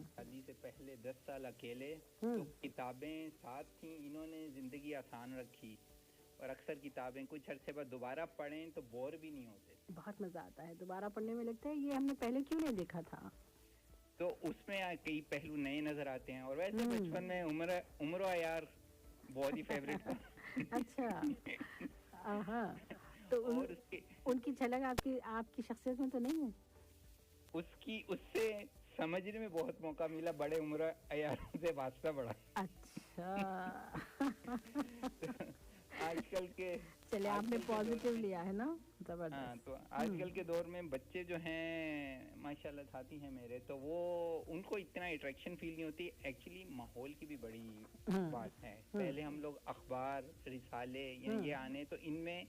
शादी से पहले 10 साल अकेले, तो किताबें साथ थी। इन्होंने ज़िंदगी आसान रखी। और अक्सर किताबें कुछ अरसे बाद दोबारा पढ़ें तो बोर भी नहीं होते। बहुत मजा आता है दोबारा पढ़ने में, लगता है ये हमने पहले क्यों नहीं देखा था। तो उसमें कई पहलू नए नजर आते हैं। और वैसे बचपन में उम्र यार बहुत ही फेवरेट था। अच्छा, तो उनकी झलक आपकी शख्सियत में तो नहीं है? उससे समझने में बहुत मौका मिला, बड़े उम्र यारों से वास्ता बढ़ा। अच्छा। आजकल के चले आपने पॉजिटिव लिया है ना, जबरदस्त। हाँ, तो आजकल के दौर में बच्चे जो हैं माशाल्लाह साथी हैं मेरे, तो वो उनको इतना अट्रैक्शन फील नहीं होती। एक्चुअली माहौल की भी बड़ी बात है। पहले हम लोग अखबार, रिसाले ये आने, तो इनमें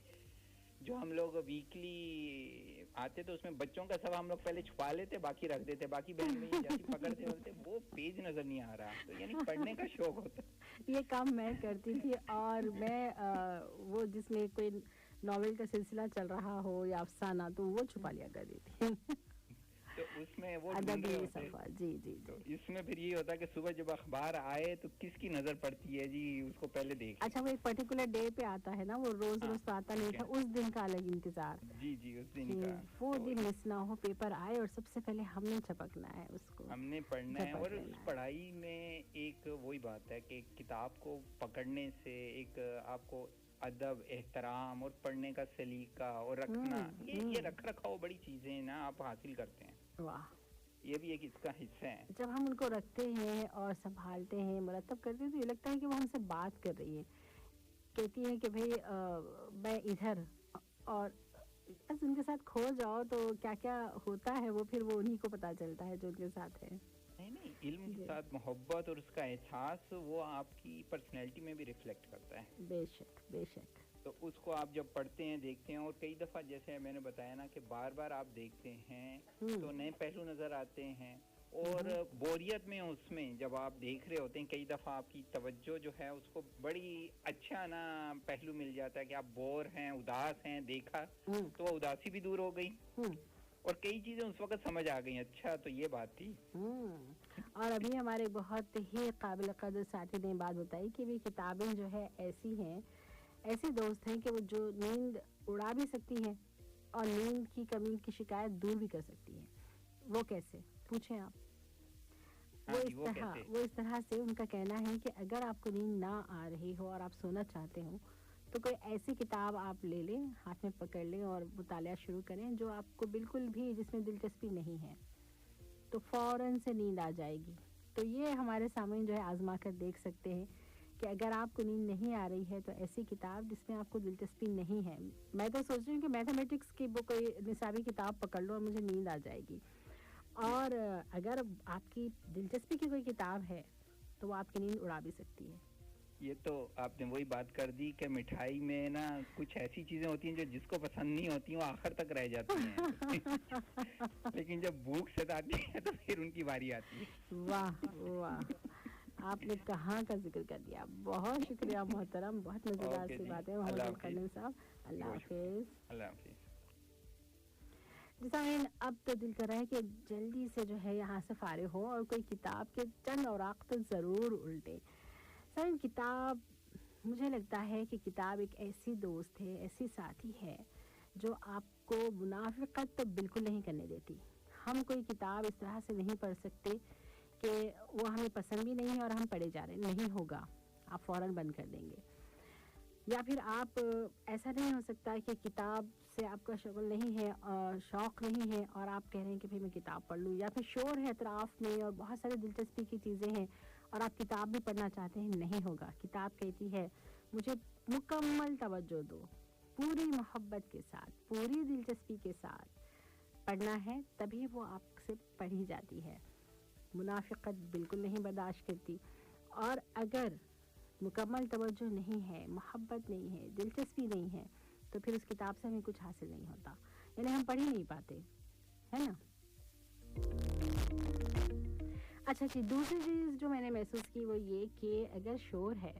जो हम लोग वीकली आते तो उसमें बच्चों का सब हम लोग पहले छुपा लेते, बाकी रख देते, बाकी बहन में जैसे पकड़ते होते वो पेज नजर नहीं आ रहा। तो यानी पढ़ने का शौक होता। ये काम मैं करती थी। और मैं वो जिसमें कोई नॉवेल का सिलसिला चल रहा हो या अफसाना, तो वो छुपा लिया करती थी। तो उसमें वो जी। तो इसमें फिर ये होता है कि सुबह जब अखबार आए तो किसकी नजर पड़ती है जी, उसको पहले देख। अच्छा, वो एक पर्टिकुलर डे पे आता है ना, वो रोज तो आता नहीं था, उस दिन का अलग इंतजार। जी, उस दिन का। वो दिन मिस ना हो, पेपर आए और सबसे पहले हमने छपकना है, उसको हमने पढ़ना है। और उस पढ़ाई में एक वही बात है कि किताब को पकड़ने से एक आपको अदब, एहतराम और पढ़ने का सलीका और रखना, ये रख रखाव बड़ी चीजें ना आप हासिल करते हैं। वाह, ये भी एक इसका हिस्सा है। जब हम उनको रखते हैं और संभालते हैं, मुरतब करते हैं, तो ये लगता है कि वो हमसे बात कर रही है, कहती है कि भाई मैं इधर, और बस उनके साथ खो जाओ तो क्या क्या होता है वो फिर वो उन्हीं को पता चलता है जो उनके साथ है। नहीं, इल्म के साथ मोहब्बत और उसका एहसास वो आपकी पर्सनैलिटी में भी रिफ्लेक्ट करता है। बेशक। तो उसको आप जब पढ़ते हैं, देखते हैं, और कई दफ़ा जैसे मैंने बताया ना कि बार बार आप देखते हैं तो नए पहलू नज़र आते हैं। और बोरियत में उसमें जब आप देख रहे होते हैं, कई दफ़ा आपकी तवज्जो जो है उसको बड़ी अच्छा ना पहलू मिल जाता है कि आप बोर हैं, उदास हैं, देखा तो वो उदासी भी दूर हो गई और कई चीजें उस वक्त समझ आ गई। अच्छा, तो ये बात थी। और अभी हमारे बहुत ही काबिल कदर साथी ने बात बताई कि भी किताबें जो है ऐसी हैं, ऐसे दोस्त हैं कि वो जो नींद उड़ा भी सकती हैं और नींद की कमी की शिकायत दूर भी कर सकती हैं। वो कैसे, पूछें आप। वो इस तरह से उनका कहना है कि अगर आपको नींद ना आ रही हो और आप सोना चाहते हो तो कोई ऐसी किताब आप ले लें, हाथ में पकड़ लें और मुतालिया शुरू करें जो आपको बिल्कुल भी जिसमें दिलचस्पी नहीं है, तो फौरन से नींद आ जाएगी। तो ये हमारे सामने जो है आजमा कर देख सकते हैं कि अगर आपको नींद नहीं आ रही है तो ऐसी किताब जिसमें आपको दिलचस्पी नहीं है। मैं तो सोच रही हूँ कि मैथमेटिक्स की वो कोई निसाबी किताब पकड़ लो और मुझे नींद आ जाएगी। और अगर आपकी दिलचस्पी की कोई किताब है तो वो आपकी नींद उड़ा भी सकती है। یہ تو آپ نے وہی بات کر دی کہ مٹھائی میں نا کچھ ایسی چیزیں ہوتی ہیں جو جس کو پسند نہیں ہوتی ہیں وہ آخر تک رہ جاتی ہیں لیکن جب بھوک ستاتی ہے تو پھر ان کی باری آتی ہے. واہ واہ، آپ نے کہاں کا ذکر کر دیا. بہت شکریہ محترم، بہت مزیدار سی بات ہے محمد القنن صاحب. اللہ حافظ. اللہ حافظ. سامعین، اب تو دل کر رہا ہے کہ جلدی سے جو ہے یہاں سے فارغ ہو اور کوئی کتاب کے چند اوراق تو ضرور الٹے. سامعین، کتاب، مجھے لگتا ہے کہ کتاب ایک ایسی دوست ہے، ایسی ساتھی ہے جو آپ کو منافقت تو بالکل نہیں کرنے دیتی. ہم کوئی کتاب اس طرح سے نہیں پڑھ سکتے کہ وہ ہمیں پسند بھی نہیں ہے اور ہم پڑھے جا رہے ہیں، نہیں ہوگا، آپ فوراً بند کر دیں گے. یا پھر آپ ایسا نہیں ہو سکتا کہ کتاب سے آپ کا شغل نہیں ہے، شوق نہیں ہے اور آپ کہہ رہے ہیں کہ پھر میں کتاب پڑھ لوں. یا پھر شور ہے اطراف میں اور بہت سارے دلچسپی کی چیزیں ہیں اور آپ کتاب بھی پڑھنا چاہتے ہیں، نہیں ہوگا. کتاب کہتی ہے مجھے مکمل توجہ دو، پوری محبت کے ساتھ، پوری دلچسپی کے ساتھ پڑھنا ہے، تبھی وہ آپ سے پڑھی جاتی ہے. منافقت بالکل نہیں برداشت کرتی. اور اگر مکمل توجہ نہیں ہے، محبت نہیں ہے، دلچسپی نہیں ہے، تو پھر اس کتاب سے ہمیں کچھ حاصل نہیں ہوتا، یعنی ہم پڑھ ہی نہیں پاتے، ہے نا. اچھا جی، دوسری چیز جو میں نے محسوس کی وہ یہ کہ اگر شور ہے